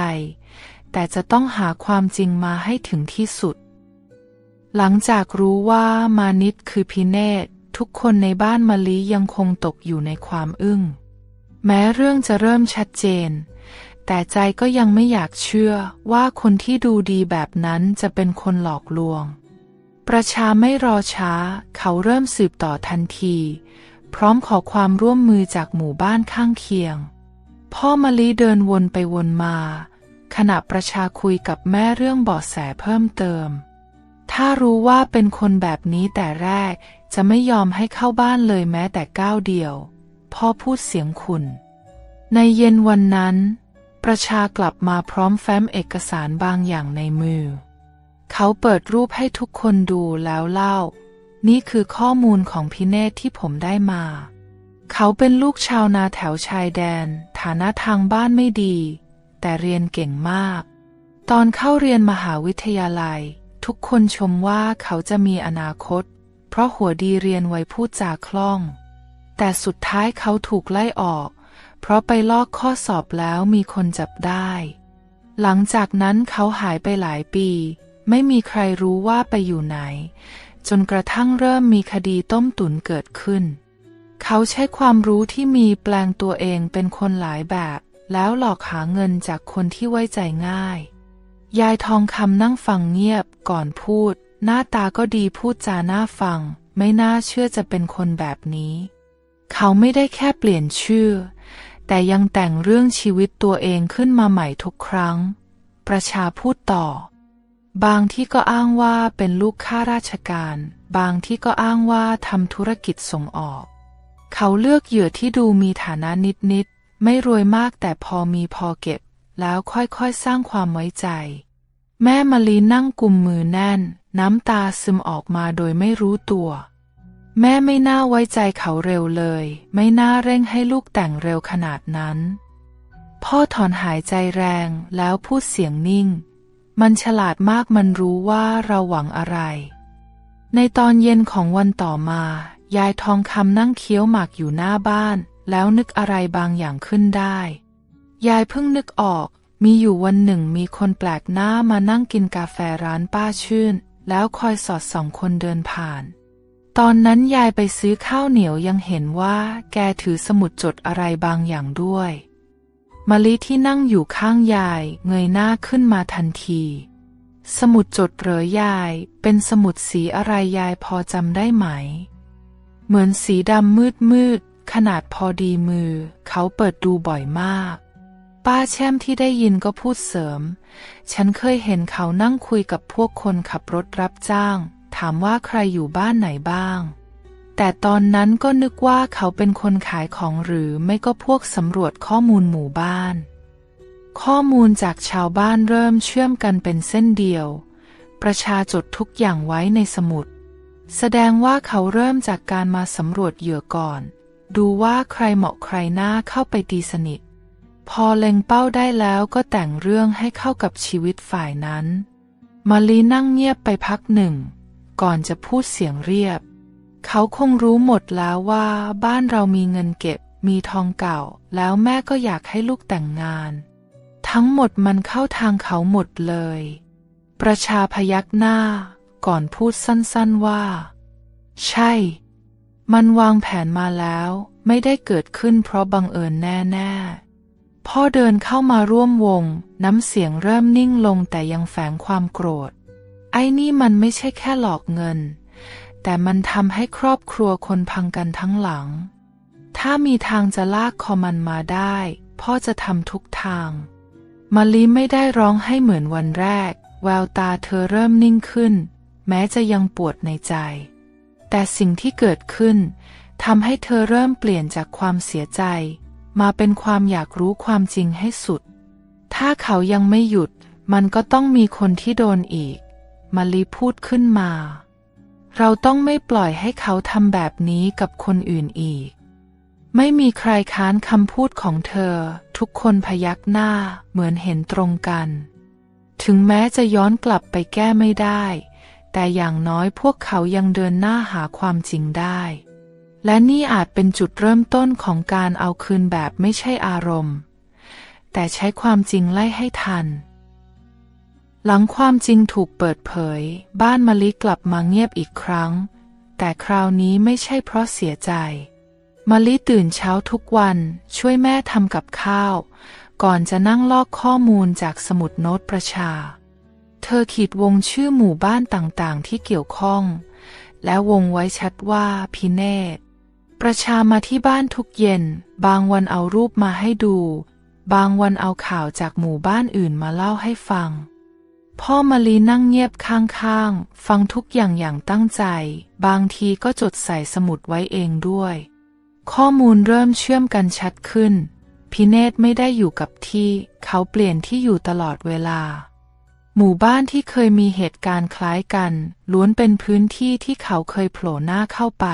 แต่จะต้องหาความจริงมาให้ถึงที่สุดหลังจากรู้ว่ามานิดคือพิเนศ ทุกคนในบ้านมะลิยังคงตกอยู่ในความอึ้งแม้เรื่องจะเริ่มชัดเจนแต่ใจก็ยังไม่อยากเชื่อว่าคนที่ดูดีแบบนั้นจะเป็นคนหลอกลวงประชาไม่รอช้าเขาเริ่มสืบต่อทันทีพร้อมขอความร่วมมือจากหมู่บ้านข้างเคียงพ่อมะลิเดินวนไปวนมาขณะประชาคุยกับแม่เรื่องเบาะแสเพิ่มเติมถ้ารู้ว่าเป็นคนแบบนี้แต่แรกจะไม่ยอมให้เข้าบ้านเลยแม้แต่ก้าวเดียวพ่อพูดเสียงขุ่นในเย็นวันนั้นประชากลับมาพร้อมแฟ้มเอกสารบางอย่างในมือเขาเปิดรูปให้ทุกคนดูแล้วเล่านี่คือข้อมูลของพิเนศที่ผมได้มาเขาเป็นลูกชาวนาแถวชายแดนฐานะทางบ้านไม่ดีแต่เรียนเก่งมากตอนเข้าเรียนมหาวิทยาลัยทุกคนชมว่าเขาจะมีอนาคตเพราะหัวดีเรียนไวพูดจาคล่องแต่สุดท้ายเขาถูกไล่ออกเพราะไปลอกข้อสอบแล้วมีคนจับได้หลังจากนั้นเขาหายไปหลายปีไม่มีใครรู้ว่าไปอยู่ไหนจนกระทั่งเริ่มมีคดีต้มตุ๋นเกิดขึ้นเขาใช้ความรู้ที่มีแปลงตัวเองเป็นคนหลายแบบแล้วหลอกหาเงินจากคนที่ไว้ใจง่ายยายทองคำนั่งฟังเงียบก่อนพูดหน้าตาก็ดีพูดจาน่าฟังไม่น่าเชื่อจะเป็นคนแบบนี้เขาไม่ได้แค่เปลี่ยนชื่อแต่ยังแต่งเรื่องชีวิตตัวเองขึ้นมาใหม่ทุกครั้งประชาพูดต่อบางที่ก็อ้างว่าเป็นลูกข้าราชการบางที่ก็อ้างว่าทำธุรกิจส่งออกเขาเลือกเหยื่อที่ดูมีฐานะนิดๆไม่รวยมากแต่พอมีพอเก็บแล้วค่อยๆสร้างความไว้ใจแม่มะลินั่งกุมมือแน่นน้ำตาซึมออกมาโดยไม่รู้ตัวแม่ไม่น่าไว้ใจเขาเร็วเลยไม่น่าเร่งให้ลูกแต่งเร็วขนาดนั้นพ่อถอนหายใจแรงแล้วพูดเสียงนิ่งมันฉลาดมากมันรู้ว่าเราหวังอะไรในตอนเย็นของวันต่อมายายทองคำนั่งเคี้ยวหมากอยู่หน้าบ้านแล้วนึกอะไรบางอย่างขึ้นได้ยายเพิ่งนึกออกมีอยู่วันหนึ่งมีคนแปลกหน้ามานั่งกินกาแฟร้านป้าชื่นแล้วคอยสอดส่องคนเดินผ่านตอนนั้นยายไปซื้อข้าวเหนียวยังเห็นว่าแกถือสมุดจดอะไรบางอย่างด้วยมะลิที่นั่งอยู่ข้างยายเงยหน้าขึ้นมาทันทีสมุดจดเหรอยายเป็นสมุดสีอะไรยายพอจำได้ไหมเหมือนสีดำมืดขนาดพอดีมือเขาเปิดดูบ่อยมากป้าแช่มที่ได้ยินก็พูดเสริมฉันเคยเห็นเขานั่งคุยกับพวกคนขับรถรับจ้างถามว่าใครอยู่บ้านไหนบ้างแต่ตอนนั้นก็นึกว่าเขาเป็นคนขายของหรือไม่ก็พวกสำรวจข้อมูลหมู่บ้านข้อมูลจากชาวบ้านเริ่มเชื่อมกันเป็นเส้นเดียวประชาจดทุกอย่างไว้ในสมุดแสดงว่าเขาเริ่มจากการมาสำรวจเหยื่อก่อนดูว่าใครเหมาะใครน่าเข้าไปตีสนิทพอเล็งเป้าได้แล้วก็แต่งเรื่องให้เข้ากับชีวิตฝ่ายนั้นมะลินั่งเงียบไปพักหนึ่งก่อนจะพูดเสียงเรียบเขาคงรู้หมดแล้วว่าบ้านเรามีเงินเก็บมีทองเก่าแล้วแม่ก็อยากให้ลูกแต่งงานทั้งหมดมันเข้าทางเขาหมดเลยประชาพยักหน้าก่อนพูดสั้นๆว่าใช่มันวางแผนมาแล้วไม่ได้เกิดขึ้นเพราะบังเอิญแน่ๆพ่อเดินเข้ามาร่วมวงน้ำเสียงเริ่มนิ่งลงแต่ยังแฝงความโกรธไอ้นี่มันไม่ใช่แค่หลอกเงินแต่มันทำให้ครอบครัวคนพังกันทั้งหลังถ้ามีทางจะลากคอมันมาได้พ่อจะทำทุกทางมะลิไม่ได้ร้องให้เหมือนวันแรกแววตาเธอเริ่มนิ่งขึ้นแม้จะยังปวดในใจแต่สิ่งที่เกิดขึ้นทำให้เธอเริ่มเปลี่ยนจากความเสียใจมาเป็นความอยากรู้ความจริงให้สุดถ้าเขายังไม่หยุดมันก็ต้องมีคนที่โดนอีกมะลิพูดขึ้นมาเราต้องไม่ปล่อยให้เขาทำแบบนี้กับคนอื่นอีกไม่มีใครค้านคำพูดของเธอทุกคนพยักหน้าเหมือนเห็นตรงกันถึงแม้จะย้อนกลับไปแก้ไม่ได้แต่อย่างน้อยพวกเขายังเดินหน้าหาความจริงได้และนี่อาจเป็นจุดเริ่มต้นของการเอาคืนแบบไม่ใช่อารมณ์แต่ใช้ความจริงไล่ให้ทันหลังความจริงถูกเปิดเผยบ้านมะลิกลับมาเงียบอีกครั้ง แต่คราวนี้ไม่ใช่เพราะเสียใจมะลิตื่นเช้าทุกวันช่วยแม่ทำกับข้าวก่อนจะนั่งลอกข้อมูลจากสมุดโน้ตประชาเธอขีดวงชื่อหมู่บ้านต่างๆที่เกี่ยวข้องและวงไว้ชัดว่าพิเนศประชามาที่บ้านทุกเย็นบางวันเอารูปมาให้ดูบางวันเอาข่าวจากหมู่บ้านอื่นมาเล่าให้ฟังพ่อมะลินั่งเงียบข้างๆฟังทุกอย่างอย่างตั้งใจบางทีก็จดใส่สมุดไว้เองด้วยข้อมูลเริ่มเชื่อมกันชัดขึ้นพิเนศไม่ได้อยู่กับที่เขาเปลี่ยนที่อยู่ตลอดเวลาหมู่บ้านที่เคยมีเหตุการณ์คล้ายกันล้วนเป็นพื้นที่ที่เขาเคยโผล่หน้าเข้าไป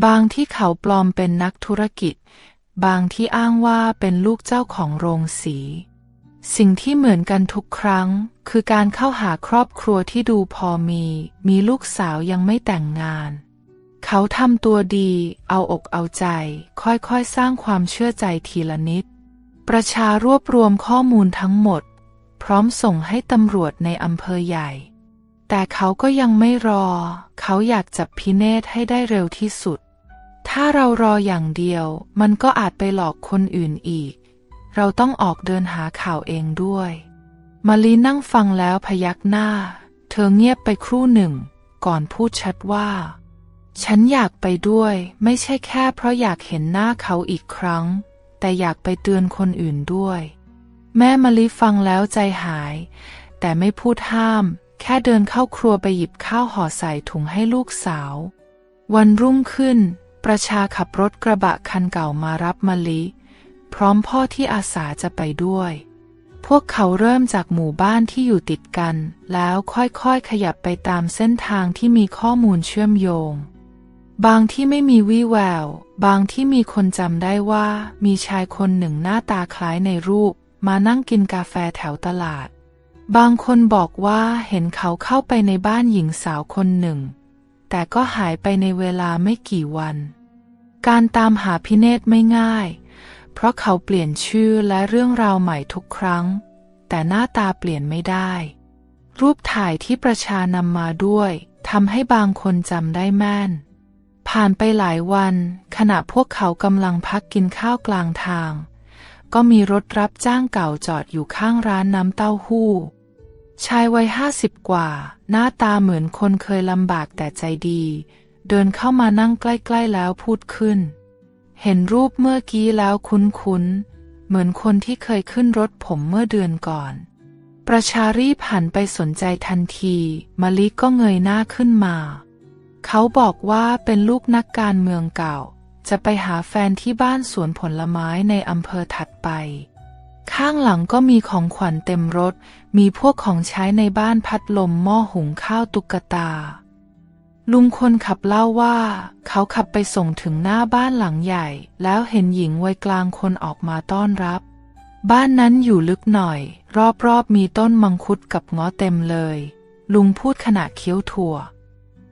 บางที่เขาปลอมเป็นนักธุรกิจบางที่อ้างว่าเป็นลูกเจ้าของโรงสีสิ่งที่เหมือนกันทุกครั้งคือการเข้าหาครอบครัวที่ดูพอมีลูกสาวยังไม่แต่งงานเขาทำตัวดีเอาอกเอาใจค่อยๆสร้างความเชื่อใจทีละนิดประชารวบรวมข้อมูลทั้งหมดพร้อมส่งให้ตำรวจในอำเภอใหญ่แต่เขาก็ยังไม่รอเขาอยากจับพิเนศให้ได้เร็วที่สุดถ้าเรารออย่างเดียวมันก็อาจไปหลอกคนอื่นอีกเราต้องออกเดินหาข่าวเองด้วยมะลินั่งฟังแล้วพยักหน้าเธอเงียบไปครู่หนึ่งก่อนพูดชัดว่าฉันอยากไปด้วยไม่ใช่แค่เพราะอยากเห็นหน้าเขาอีกครั้งแต่อยากไปเตือนคนอื่นด้วยแม่มะลิฟังแล้วใจหายแต่ไม่พูดห้ามแค่เดินเข้าครัวไปหยิบข้าวห่อใส่ถุงให้ลูกสาววันรุ่งขึ้นประชาขับรถกระบะคันเก่ามารับมะลิพร้อมพ่อที่อาสาจะไปด้วยพวกเขาเริ่มจากหมู่บ้านที่อยู่ติดกันแล้วค่อยๆขยับไปตามเส้นทางที่มีข้อมูลเชื่อมโยงบางที่ไม่มีวี่แววบางที่มีคนจำได้ว่ามีชายคนหนึ่งหน้าตาคล้ายในรูปมานั่งกินกาแฟแถวตลาดบางคนบอกว่าเห็นเขาเข้าไปในบ้านหญิงสาวคนหนึ่งแต่ก็หายไปในเวลาไม่กี่วันการตามหาพิเนศไม่ง่ายเพราะเขาเปลี่ยนชื่อและเรื่องราวใหม่ทุกครั้งแต่หน้าตาเปลี่ยนไม่ได้รูปถ่ายที่ประชานำมาด้วยทำให้บางคนจำได้แม่นผ่านไปหลายวันขณะพวกเขากำลังพักกินข้าวกลางทางก็มีรถรับจ้างเก่าจอดอยู่ข้างร้านน้ำเต้าหู้ชายวัย50 กว่าหน้าตาเหมือนคนเคยลำบากแต่ใจดีเดินเข้ามานั่งใกล้ๆแล้วพูดขึ้นเห็นรูปเมื่อกี้แล้วคุ้นๆเหมือนคนที่เคยขึ้นรถผมเมื่อเดือนก่อนประชารีบหันไปสนใจทันทีมะลิก็เงยหน้าขึ้นมาเขาบอกว่าเป็นลูกนักการเมืองเก่าจะไปหาแฟนที่บ้านสวนผลไม้ในอำเภอถัดไปข้างหลังก็มีของขวัญเต็มรถมีพวกของใช้ในบ้านพัดลมหม้อหุงข้าวตุ๊กตาลุงคนขับเล่าว่าเขาขับไปส่งถึงหน้าบ้านหลังใหญ่แล้วเห็นหญิงวัยกลางคนออกมาต้อนรับบ้านนั้นอยู่ลึกหน่อยรอบๆมีต้นมังคุดกับเงาะเต็มเลยลุงพูดขณะเคี้ยวถั่ว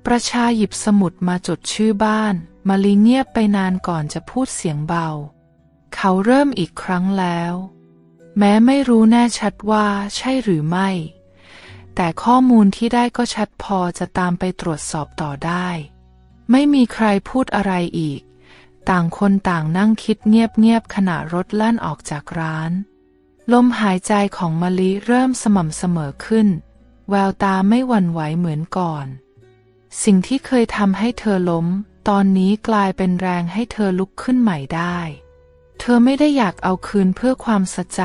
ประชาหยิบสมุดมาจดชื่อบ้านมะลิเงียบไปนานก่อนจะพูดเสียงเบาเขาเริ่มอีกครั้งแล้วแม้ไม่รู้แน่ชัดว่าใช่หรือไม่แต่ข้อมูลที่ได้ก็ชัดพอจะตามไปตรวจสอบต่อได้ไม่มีใครพูดอะไรอีกต่างคนต่างนั่งคิดเงียบๆขณะรถแล่นออกจากร้านลมหายใจของมะลิเริ่มสม่ำเสมอขึ้นแววตาไม่หวั่นไหวเหมือนก่อนสิ่งที่เคยทำให้เธอล้มตอนนี้กลายเป็นแรงให้เธอลุกขึ้นใหม่ได้เธอไม่ได้อยากเอาคืนเพื่อความสะใจ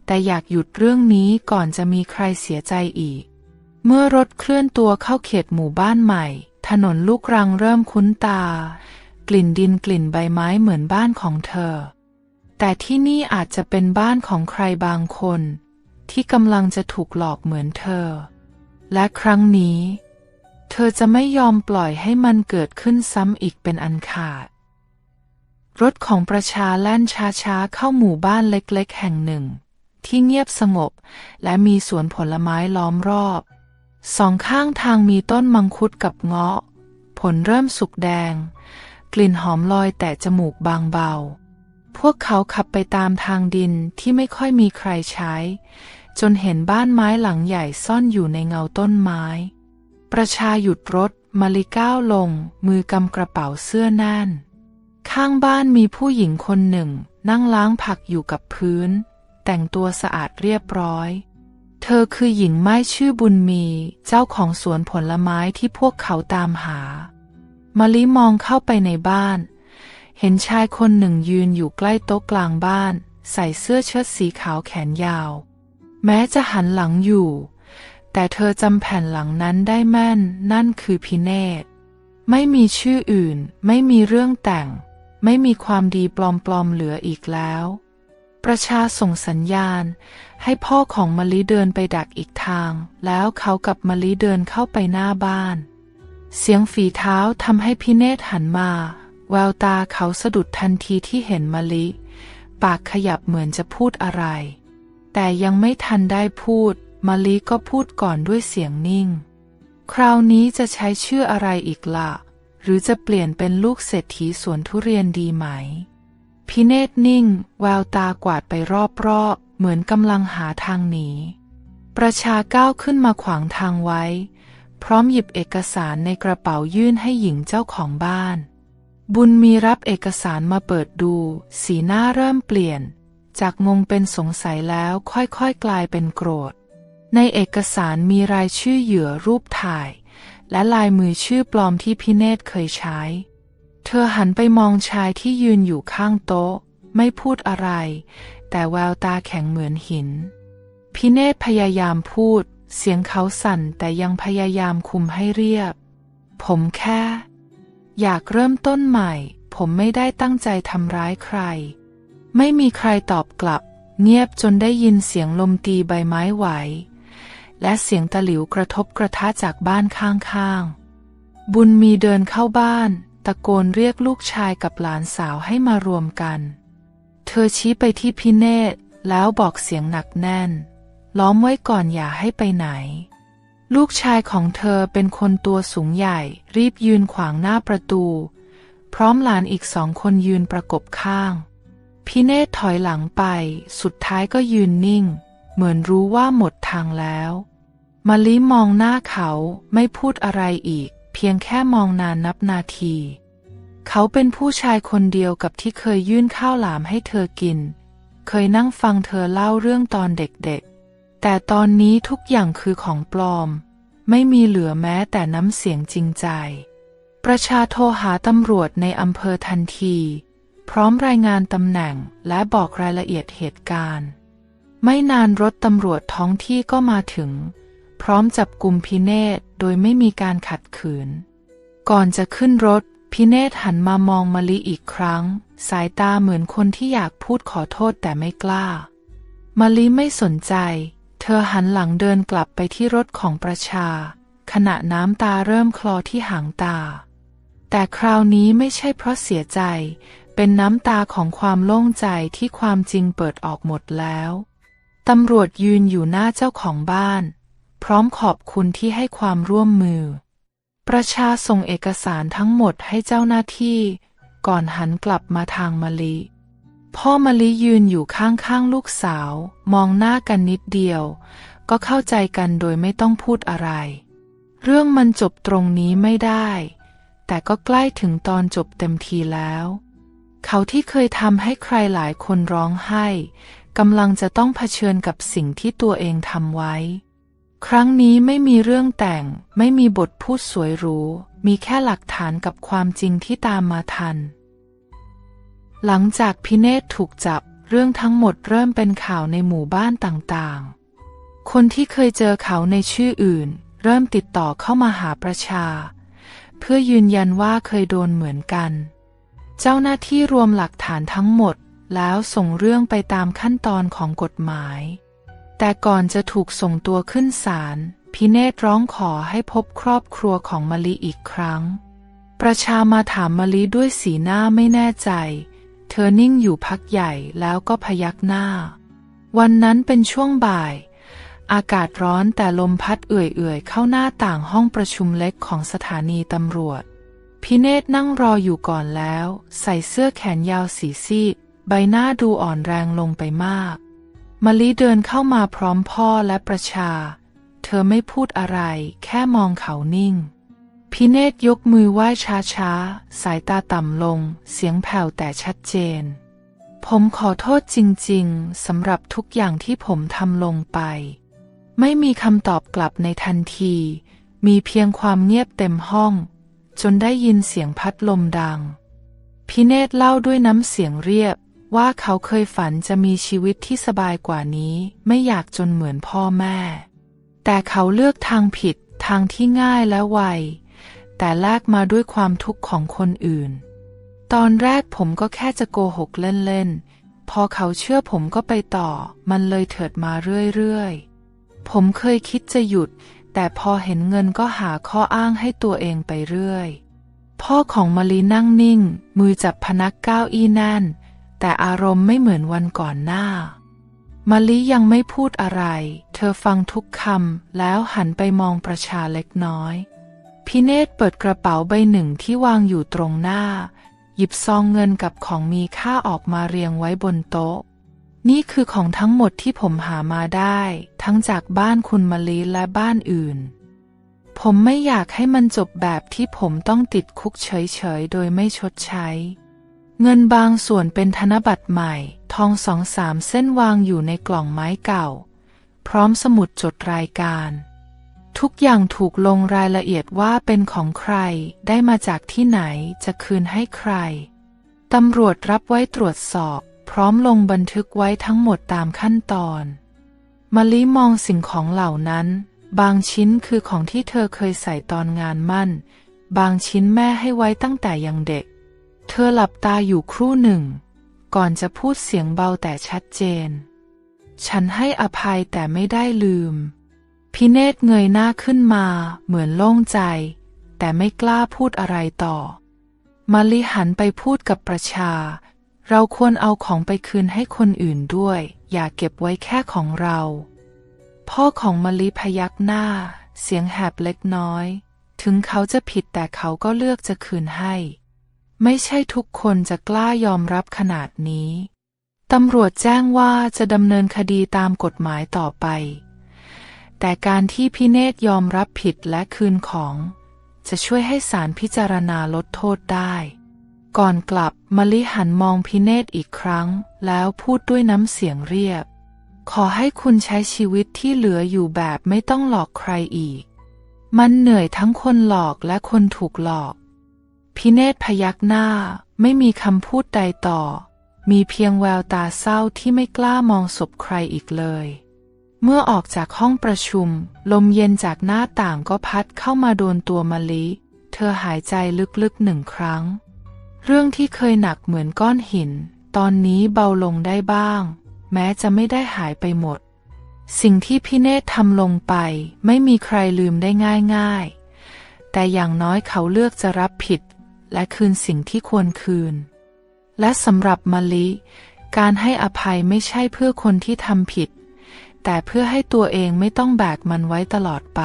แต่อยากหยุดเรื่องนี้ก่อนจะมีใครเสียใจอีกเมื่อรถเคลื่อนตัวเข้าเขตหมู่บ้านใหม่ถนนลูกรังเริ่มคุ้นตากลิ่นดินกลิ่นใบไม้เหมือนบ้านของเธอแต่ที่นี่อาจจะเป็นบ้านของใครบางคนที่กำลังจะถูกหลอกเหมือนเธอและครั้งนี้เธอจะไม่ยอมปล่อยให้มันเกิดขึ้นซ้ำอีกเป็นอันขาดรถของประชาแล่นช้าๆเข้าหมู่บ้านเล็กๆแห่งหนึ่งที่เงียบสงบและมีสวนผลไม้ล้อมรอบสองข้างทางมีต้นมังคุดกับเงาะผลเริ่มสุกแดงกลิ่นหอมลอยแต่จมูกบางเบาพวกเขาขับไปตามทางดินที่ไม่ค่อยมีใครใช้จนเห็นบ้านไม้หลังใหญ่ซ่อนอยู่ในเงาต้นไม้ประชาหยุดรถ มะลิก้าวลงมือกำกระเป๋าเสื้อแน่นข้างบ้านมีผู้หญิงคนหนึ่งนั่งล้างผักอยู่กับพื้นแต่งตัวสะอาดเรียบร้อยเธอคือหญิงไม้ชื่อบุญมีเจ้าของสวนผลไม้ที่พวกเขาตามหามะลิมองเข้าไปในบ้านเห็นชายคนหนึ่งยืนอยู่ใกล้โต๊ะกลางบ้านใส่เสื้อเชิ้ตสีขาวแขนยาวแม้จะหันหลังอยู่แต่เธอจำแผ่นหลังนั้นได้แม่นนั่นคือพิเนศไม่มีชื่ออื่นไม่มีเรื่องแต่งไม่มีความดีปลอมๆเหลืออีกแล้วประชาส่งสัญญาณให้พ่อของมะลิเดินไปดักอีกทางแล้วเขากับมะลิเดินเข้าไปหน้าบ้านเสียงฝีเท้าทำให้พิเนศหันมาแววตาเขาสะดุดทันทีที่เห็นมะลิปากขยับเหมือนจะพูดอะไรแต่ยังไม่ทันได้พูดมะลิก็พูดก่อนด้วยเสียงนิ่งคราวนี้จะใช้ชื่ออะไรอีกล่ะหรือจะเปลี่ยนเป็นลูกเศรษฐีสวนทุเรียนดีไหมพิเนศนิ่งแววตากวาดไปรอบๆเหมือนกำลังหาทางหนีประชาก้าวขึ้นมาขวางทางไว้พร้อมหยิบเอกสารในกระเป๋ายื่นให้หญิงเจ้าของบ้านบุญมีรับเอกสารมาเปิดดูสีหน้าเริ่มเปลี่ยนจากงงเป็นสงสัยแล้วค่อยๆกลายเป็นโกรธในเอกสารมีรายชื่อเหยื่อรูปถ่ายและลายมือชื่อปลอมที่พิเนศเคยใช้เธอหันไปมองชายที่ยืนอยู่ข้างโต๊ะไม่พูดอะไรแต่แววตาแข็งเหมือนหินพิเนศพยายามพูดเสียงเขาสั่นแต่ยังพยายามคุมให้เรียบผมแค่อยากเริ่มต้นใหม่ผมไม่ได้ตั้งใจทำร้ายใครไม่มีใครตอบกลับเงียบจนได้ยินเสียงลมตีใบไม้ไหวและเสียงตะหลิวกระทบกระทะจากบ้านข้างๆบุญมีเดินเข้าบ้านตะโกนเรียกลูกชายกับหลานสาวให้มารวมกันเธอชี้ไปที่พิเนศแล้วบอกเสียงหนักแน่นล้อมไว้ก่อนอย่าให้ไปไหนลูกชายของเธอเป็นคนตัวสูงใหญ่รีบยืนขวางหน้าประตูพร้อมหลานอีก2 คนยืนประกบข้างพิเนศถอยหลังไปสุดท้ายก็ยืนนิ่งเหมือนรู้ว่าหมดทางแล้วมะลิมองหน้าเขาไม่พูดอะไรอีกเพียงแค่มองนานนับนาทีเขาเป็นผู้ชายคนเดียวกับที่เคยยื่นข้าวหลามให้เธอกินเคยนั่งฟังเธอเล่าเรื่องตอนเด็กๆแต่ตอนนี้ทุกอย่างคือของปลอมไม่มีเหลือแม้แต่น้ำเสียงจริงใจประชาโทรหาตำรวจในอำเภอทันทีพร้อมรายงานตำแหน่งและบอกรายละเอียดเหตุการณ์ไม่นานรถตำรวจท้องที่ก็มาถึงพร้อมจับกุมพิเนศโดยไม่มีการขัดขืนก่อนจะขึ้นรถพิเนศหันมามองมะลิอีกครั้งสายตาเหมือนคนที่อยากพูดขอโทษแต่ไม่กล้ามะลิไม่สนใจเธอหันหลังเดินกลับไปที่รถของประชาขณะน้ำตาเริ่มคลอที่หางตาแต่คราวนี้ไม่ใช่เพราะเสียใจเป็นน้ำตาของความโล่งใจที่ความจริงเปิดออกหมดแล้วตำรวจยืนอยู่หน้าเจ้าของบ้านพร้อมขอบคุณที่ให้ความร่วมมือประชาส่งเอกสารทั้งหมดให้เจ้าหน้าที่ก่อนหันกลับมาทางมะลิพ่อมะลิยืนอยู่ข้างๆลูกสาวมองหน้ากันนิดเดียวก็เข้าใจกันโดยไม่ต้องพูดอะไรเรื่องมันจบตรงนี้ไม่ได้แต่ก็ใกล้ถึงตอนจบเต็มทีแล้วเขาที่เคยทำให้ใครหลายคนร้องไห้กำลังจะต้องเผชิญกับสิ่งที่ตัวเองทำไว้ครั้งนี้ไม่มีเรื่องแต่งไม่มีบทพูดสวยหรูมีแค่หลักฐานกับความจริงที่ตามมาทันหลังจากพิเนศถูกจับเรื่องทั้งหมดเริ่มเป็นข่าวในหมู่บ้านต่างๆคนที่เคยเจอเขาในชื่ออื่นเริ่มติดต่อเข้ามาหาประชาเพื่อยืนยันว่าเคยโดนเหมือนกันเจ้าหน้าที่รวมหลักฐานทั้งหมดแล้วส่งเรื่องไปตามขั้นตอนของกฎหมายแต่ก่อนจะถูกส่งตัวขึ้นศาลพิเนศร้องขอให้พบครอบครัวของมะลิอีกครั้งประชามาถามมะลิด้วยสีหน้าไม่แน่ใจเธอนิ่งอยู่พักใหญ่แล้วก็พยักหน้าวันนั้นเป็นช่วงบ่ายอากาศร้อนแต่ลมพัดเอื่อยๆเข้าหน้าต่างห้องประชุมเล็กของสถานีตำรวจพิเนศนั่งรออยู่ก่อนแล้วใส่เสื้อแขนยาวสีซีดใบหน้าดูอ่อนแรงลงไปมากมะลิเดินเข้ามาพร้อมพ่อและประชาเธอไม่พูดอะไรแค่มองเขานิ่ง พิเนศยกมือไหว้ช้าๆสายตาต่ำลงเสียงแผ่วแต่ชัดเจนผมขอโทษจริงๆสำหรับทุกอย่างที่ผมทำลงไปไม่มีคำตอบกลับในทันทีมีเพียงความเงียบเต็มห้องจนได้ยินเสียงพัดลมดังพิเนศเล่าด้วยน้ำเสียงเรียบว่าเขาเคยฝันจะมีชีวิตที่สบายกว่านี้ไม่อยากจนเหมือนพ่อแม่แต่เขาเลือกทางผิดทางที่ง่ายและไวแต่แลกมาด้วยความทุกข์ของคนอื่นตอนแรกผมก็แค่จะโกหกเล่นๆพอเขาเชื่อผมก็ไปต่อมันเลยเถิดมาเรื่อยๆผมเคยคิดจะหยุดแต่พอเห็นเงินก็หาข้ออ้างให้ตัวเองไปเรื่อยพ่อของมะลินั่งนิ่งมือจับพนักเก้าอี้แน่นแต่อารมณ์ไม่เหมือนวันก่อนหน้ามะลิยังไม่พูดอะไรเธอฟังทุกคำแล้วหันไปมองประชาเล็กน้อยพิเนศเปิดกระเป๋าใบหนึ่งที่วางอยู่ตรงหน้าหยิบซองเงินกับของมีค่าออกมาเรียงไว้บนโต๊ะนี่คือของทั้งหมดที่ผมหามาได้ทั้งจากบ้านคุณมะลิและบ้านอื่นผมไม่อยากให้มันจบแบบที่ผมต้องติดคุกเฉยๆโดยไม่ชดใช้เงินบางส่วนเป็นธนบัตรใหม่ทอง2-3เส้นวางอยู่ในกล่องไม้เก่าพร้อมสมุดจดรายการทุกอย่างถูกลงรายละเอียดว่าเป็นของใครได้มาจากที่ไหนจะคืนให้ใครตำรวจรับไว้ตรวจสอบพร้อมลงบันทึกไว้ทั้งหมดตามขั้นตอนมะลิมองสิ่งของเหล่านั้นบางชิ้นคือของที่เธอเคยใส่ตอนงานมั่นบางชิ้นแม่ให้ไว้ตั้งแต่ยังเด็กเธอหลับตาอยู่ครู่หนึ่งก่อนจะพูดเสียงเบาแต่ชัดเจนฉันให้อภัยแต่ไม่ได้ลืมพิเนศเงยหน้าขึ้นมาเหมือนโล่งใจแต่ไม่กล้าพูดอะไรต่อมะลิหันไปพูดกับประชาเราควรเอาของไปคืนให้คนอื่นด้วยอย่าเก็บไว้แค่ของเราพ่อของมะลิพยักหน้าเสียงแหบเล็กน้อยถึงเขาจะผิดแต่เขาก็เลือกจะคืนให้ไม่ใช่ทุกคนจะกล้ายอมรับขนาดนี้ตำรวจแจ้งว่าจะดำเนินคดีตามกฎหมายต่อไปแต่การที่พิเนศยอมรับผิดและคืนของจะช่วยให้ศาลพิจารณาลดโทษได้ก่อนกลับมะลิหันมองพิเนศอีกครั้งแล้วพูดด้วยน้ำเสียงเรียบขอให้คุณใช้ชีวิตที่เหลืออยู่แบบไม่ต้องหลอกใครอีกมันเหนื่อยทั้งคนหลอกและคนถูกหลอกพิเนศพยักหน้าไม่มีคำพูดใดต่อมีเพียงแววตาเศร้าที่ไม่กล้ามองศพใครอีกเลยเมื่อออกจากห้องประชุมลมเย็นจากหน้าต่างก็พัดเข้ามาโดนตัวมะลิเธอหายใจลึกๆ1 ครั้งเรื่องที่เคยหนักเหมือนก้อนหินตอนนี้เบาลงได้บ้างแม้จะไม่ได้หายไปหมดสิ่งที่พิเนศทำลงไปไม่มีใครลืมได้ง่ายๆแต่อย่างน้อยเขาเลือกจะรับผิดและคืนสิ่งที่ควรคืนและสำหรับมะลิการให้อภัยไม่ใช่เพื่อคนที่ทำผิดแต่เพื่อให้ตัวเองไม่ต้องแบกมันไว้ตลอดไป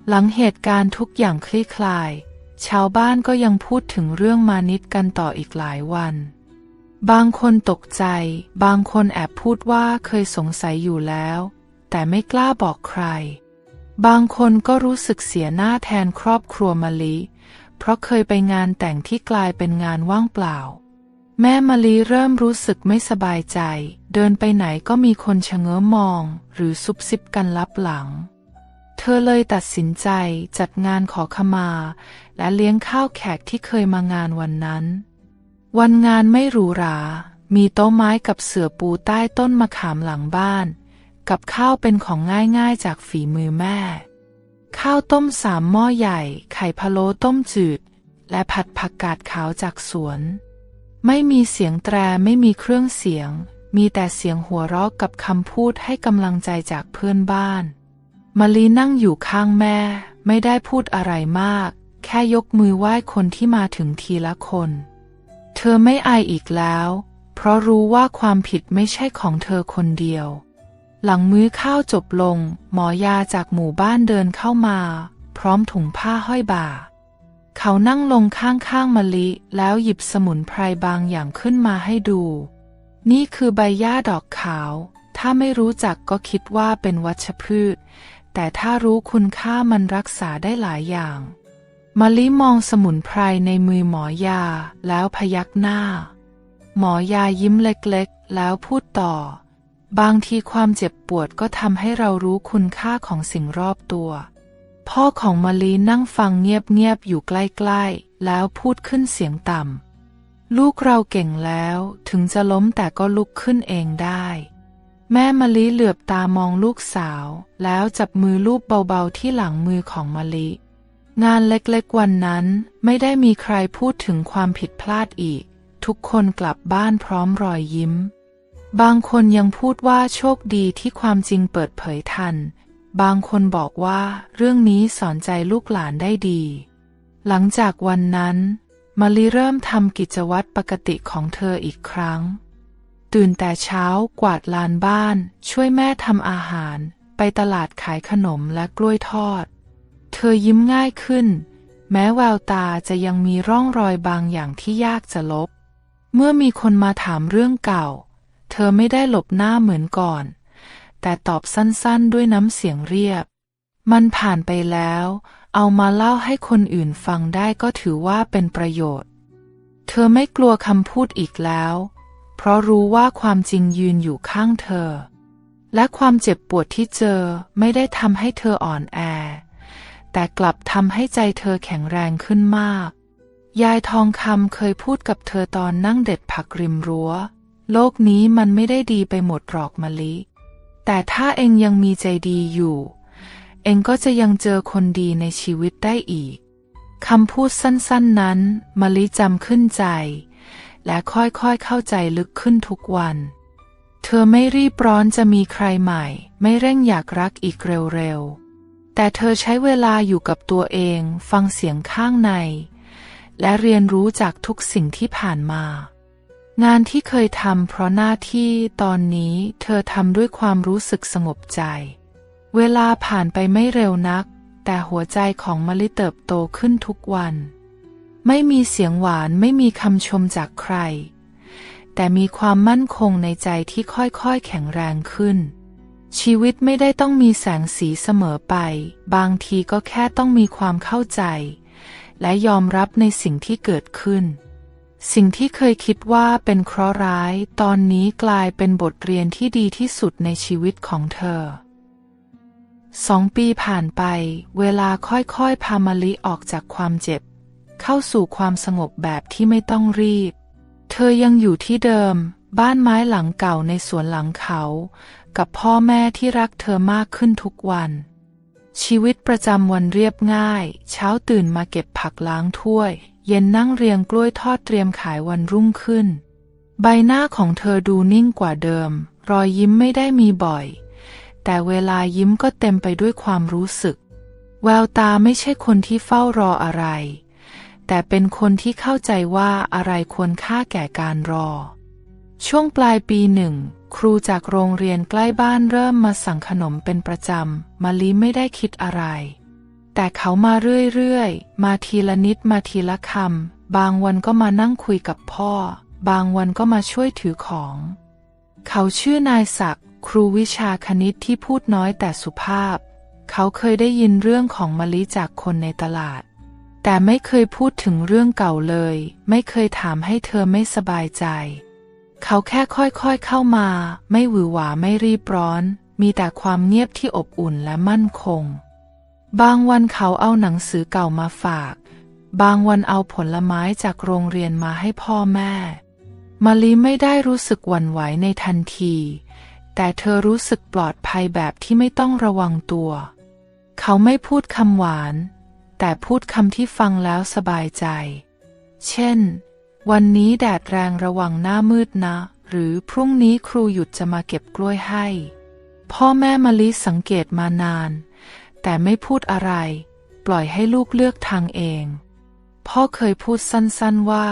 หลังเหตุการณ์ทุกอย่างคลี่คลายชาวบ้านก็ยังพูดถึงเรื่องมานิดกันต่ออีกหลายวันบางคนตกใจบางคนแอบพูดว่าเคยสงสัยอยู่แล้วแต่ไม่กล้าบอกใครบางคนก็รู้สึกเสียหน้าแทนครอบครัวมะลิเพราะเคยไปงานแต่งที่กลายเป็นงานว่างเปล่าแม่มะลิเริ่มรู้สึกไม่สบายใจเดินไปไหนก็มีคนชะเง้อมองหรือซุบซิบกันลับหลังเธอเลยตัดสินใจจัดงานขอขมาและเลี้ยงข้าวแขกที่เคยมางานวันนั้นวันงานไม่หรูหรามีโต๊ะไม้กับเสื่อปูใต้ต้นมะขามหลังบ้านกับข้าวเป็นของง่ายๆจากฝีมือแม่ข้าวต้ม3 หม้อใหญ่ไข่พะโล้ต้มจืดและผัดผักกาดขาวจากสวนไม่มีเสียงแตรไม่มีเครื่องเสียงมีแต่เสียงหัวเราะกับคำพูดให้กำลังใจจากเพื่อนบ้านมะลินั่งอยู่ข้างแม่ไม่ได้พูดอะไรมากแค่ยกมือไหว้คนที่มาถึงทีละคนเธอไม่อายอีกแล้วเพราะรู้ว่าความผิดไม่ใช่ของเธอคนเดียวหลังมื้อข้าวจบลงหมอยาจากหมู่บ้านเดินเข้ามาพร้อมถุงผ้าห้อยบ่าเขานั่งลงข้างๆมะลิแล้วหยิบสมุนไพรบางอย่างขึ้นมาให้ดูนี่คือใบหญ้าดอกขาวถ้าไม่รู้จักก็คิดว่าเป็นวัชพืช แต่ถ้ารู้คุณค่ามันรักษาได้หลายอย่างมะลิมองสมุนไพรในมือหมอยาแล้วพยักหน้าหมอยายิ้มเล็กๆแล้วพูดต่อบางทีความเจ็บปวดก็ทำให้เรารู้คุณค่าของสิ่งรอบตัวพ่อของมะลินั่งฟังเงียบๆอยู่ใกล้ๆแล้วพูดขึ้นเสียงต่ำลูกเราเก่งแล้วถึงจะล้มแต่ก็ลุกขึ้นเองได้แม่มะลิเหลือบตามองลูกสาวแล้วจับมือลูบเบาๆที่หลังมือของมะลิงานเล็กๆวันนั้นไม่ได้มีใครพูดถึงความผิดพลาดอีกทุกคนกลับบ้านพร้อมรอยยิ้มบางคนยังพูดว่าโชคดีที่ความจริงเปิดเผยทันบางคนบอกว่าเรื่องนี้สอนใจลูกหลานได้ดีหลังจากวันนั้นมะลิเริ่มทำกิจวัตรปกติของเธออีกครั้งตื่นแต่เช้ากวาดลานบ้านช่วยแม่ทำอาหารไปตลาดขายขนมและกล้วยทอดเธอยิ้มง่ายขึ้นแม้แววตาจะยังมีร่องรอยบางอย่างที่ยากจะลบเมื่อมีคนมาถามเรื่องเก่าเธอไม่ได้หลบหน้าเหมือนก่อนแต่ตอบสั้นๆด้วยน้ำเสียงเรียบมันผ่านไปแล้วเอามาเล่าให้คนอื่นฟังได้ก็ถือว่าเป็นประโยชน์เธอไม่กลัวคำพูดอีกแล้วเพราะรู้ว่าความจริงยืนอยู่ข้างเธอและความเจ็บปวดที่เจอไม่ได้ทำให้เธออ่อนแอแต่กลับทำให้ใจเธอแข็งแรงขึ้นมากยายทองคำเคยพูดกับเธอตอนนั่งเด็ดผักริมรั้วโลกนี้มันไม่ได้ดีไปหมดหรอกมะลิแต่ถ้าเองยังมีใจดีอยู่เองก็จะยังเจอคนดีในชีวิตได้อีกคำพูดสั้นๆนั้นมะลิจำขึ้นใจและค่อยๆเข้าใจลึกขึ้นทุกวันเธอไม่รีบร้อนจะมีใครใหม่ไม่เร่งอยากรักอีกเร็วๆแต่เธอใช้เวลาอยู่กับตัวเองฟังเสียงข้างในและเรียนรู้จากทุกสิ่งที่ผ่านมางานที่เคยทำเพราะหน้าที่ตอนนี้เธอทำด้วยความรู้สึกสงบใจเวลาผ่านไปไม่เร็วนักแต่หัวใจของมะลิเติบโตขึ้นทุกวันไม่มีเสียงหวานไม่มีคำชมจากใครแต่มีความมั่นคงในใจที่ค่อยๆแข็งแรงขึ้นชีวิตไม่ได้ต้องมีแสงสีเสมอไปบางทีก็แค่ต้องมีความเข้าใจและยอมรับในสิ่งที่เกิดขึ้นสิ่งที่เคยคิดว่าเป็นเคราะห์ร้ายตอนนี้กลายเป็นบทเรียนที่ดีที่สุดในชีวิตของเธอ2 ปีผ่านไปเวลาค่อยๆพามะลิออกจากความเจ็บเข้าสู่ความสงบแบบที่ไม่ต้องรีบเธอยังอยู่ที่เดิมบ้านไม้หลังเก่าในสวนหลังเขากับพ่อแม่ที่รักเธอมากขึ้นทุกวันชีวิตประจำวันเรียบง่ายเช้าตื่นมาเก็บผักล้างถ้วยเย็นนั่งเรียงกล้วยทอดเตรียมขายวันรุ่งขึ้นใบหน้าของเธอดูนิ่งกว่าเดิมรอยยิ้มไม่ได้มีบ่อยแต่เวลายิ้มก็เต็มไปด้วยความรู้สึกแววตาไม่ใช่คนที่เฝ้ารออะไรแต่เป็นคนที่เข้าใจว่าอะไรควรค่าแก่การรอช่วงปลายปี1ครูจากโรงเรียนใกล้บ้านเริ่มมาสั่งขนมเป็นประจำมะลิไม่ได้คิดอะไรแต่เขามาเรื่อยๆมาทีละนิดมาทีละคำบางวันก็มานั่งคุยกับพ่อบางวันก็มาช่วยถือของเขาชื่อนายศักดิ์ครูวิชาคณิตที่พูดน้อยแต่สุภาพเขาเคยได้ยินเรื่องของมะลิจากคนในตลาดแต่ไม่เคยพูดถึงเรื่องเก่าเลยไม่เคยถามให้เธอไม่สบายใจเขาแค่ค่อยๆเข้ามาไม่หวือหวาไม่รีบร้อนมีแต่ความเงียบที่อบอุ่นและมั่นคงบางวันเขาเอาหนังสือเก่ามาฝากบางวันเอาผลไม้จากโรงเรียนมาให้พ่อแม่มะลิไม่ได้รู้สึกหวั่นไหวในทันทีแต่เธอรู้สึกปลอดภัยแบบที่ไม่ต้องระวังตัวเขาไม่พูดคำหวานแต่พูดคำที่ฟังแล้วสบายใจเช่นวันนี้แดดแรงระวังหน้ามืดนะหรือพรุ่งนี้ครูหยุดจะมาเก็บกล้วยให้พ่อแม่มะลิสังเกตมานานแต่ไม่พูดอะไรปล่อยให้ลูกเลือกทางเองพ่อเคยพูดสั้นๆว่า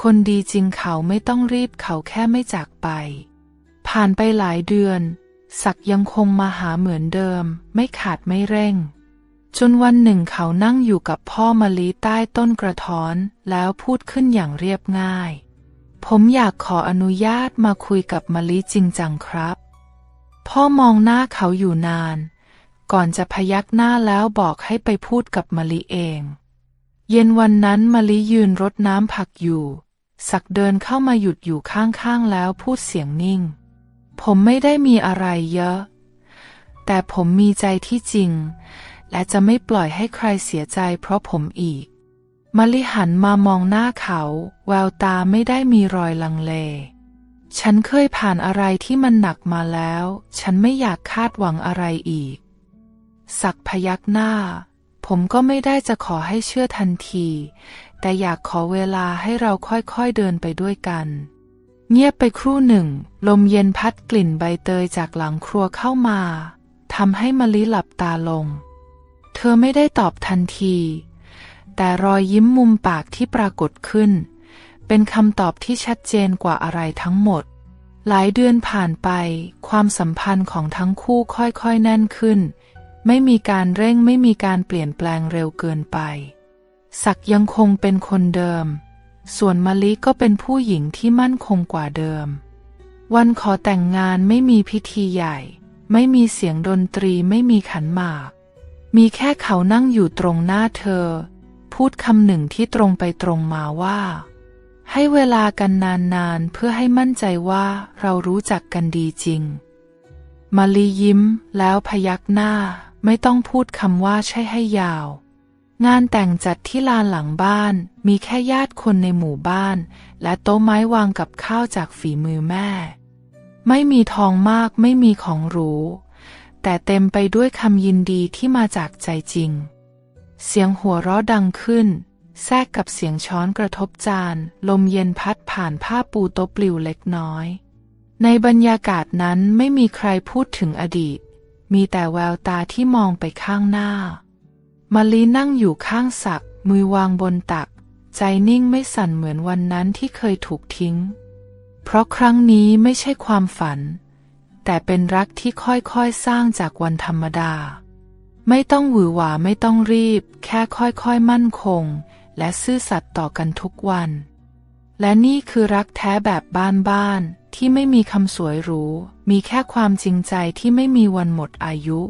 คนดีจริงเขาไม่ต้องรีบเขาแค่ไม่จากไปผ่านไปหลายเดือนศักดิ์ยังคงมาหาเหมือนเดิมไม่ขาดไม่เร่งจนวันหนึ่งเขานั่งอยู่กับพ่อมะลิใต้ต้นกระท้อนแล้วพูดขึ้นอย่างเรียบง่ายผมอยากขออนุญาตมาคุยกับมะลิจริงจังครับพ่อมองหน้าเขาอยู่นาน ก่อนจะพยักหน้าแล้วบอกให้ไปพูดกับมะลิเอง เย็นวันนั้นมะลิยืนรดน้ำผักอยู่ศักดิ์เดินเข้ามาหยุดอยู่ข้างๆแล้วพูดเสียงนิ่งผมไม่ได้มีอะไรเยอะแต่ผมมีใจที่จริงและจะไม่ปล่อยให้ใครเสียใจเพราะผมอีกมะลิหันมามองหน้าเขาแววตาไม่ได้มีรอยลังเลฉันเคยผ่านอะไรที่มันหนักมาแล้วฉันไม่อยากคาดหวังอะไรอีกศักดิ์พยักหน้าผมก็ไม่ได้จะขอให้เชื่อทันทีแต่อยากขอเวลาให้เราค่อยๆเดินไปด้วยกันเงียบไปครู่หนึ่งลมเย็นพัดกลิ่นใบเตยจากหลังครัวเข้ามาทำให้มะลิหลับตาลงเธอไม่ได้ตอบทันทีแต่รอยยิ้มมุมปากที่ปรากฏขึ้นเป็นคำตอบที่ชัดเจนกว่าอะไรทั้งหมดหลายเดือนผ่านไปความสัมพันธ์ของทั้งคู่ค่อยๆแน่นขึ้นไม่มีการเร่งไม่มีการเปลี่ยนแปลงเร็วเกินไปศักดิ์ยังคงเป็นคนเดิมส่วนมะลิก็เป็นผู้หญิงที่มั่นคงกว่าเดิมวันขอแต่งงานไม่มีพิธีใหญ่ไม่มีเสียงดนตรีไม่มีขันหมากมีแค่เขานั่งอยู่ตรงหน้าเธอพูดคำหนึ่งที่ตรงไปตรงมาว่าให้เวลากันนานๆเพื่อให้มั่นใจว่าเรารู้จักกันดีจริงมะลิยิ้มแล้วพยักหน้าไม่ต้องพูดคำว่าใช่ให้ยาวงานแต่งจัดที่ลานหลังบ้านมีแค่ญาติคนในหมู่บ้านและโต๊ะไม้วางกับข้าวจากฝีมือแม่ไม่มีทองมากไม่มีของหรูแต่เต็มไปด้วยคำยินดีที่มาจากใจจริงเสียงหัวเราะดังขึ้นแทรกกับเสียงช้อนกระทบจานลมเย็นพัดผ่านผ้าปูโต๊ะปลิวเล็กน้อยในบรรยากาศนั้นไม่มีใครพูดถึงอดีตมีแต่แววตาที่มองไปข้างหน้ามะลินั่งอยู่ข้างศักดิ์มือวางบนตักใจนิ่งไม่สั่นเหมือนวันนั้นที่เคยถูกทิ้งเพราะครั้งนี้ไม่ใช่ความฝันแต่เป็นรักที่ค่อยๆสร้างจากวันธรรมดาไม่ต้องหวือหวาไม่ต้องรีบแค่ค่อยๆมั่นคงและซื่อสัตย์ต่อกันทุกวันและนี่คือรักแท้แบบบ้านๆที่ไม่มีคำสวยหรูมีแค่ความจริงใจที่ไม่มีวันหมดอายุ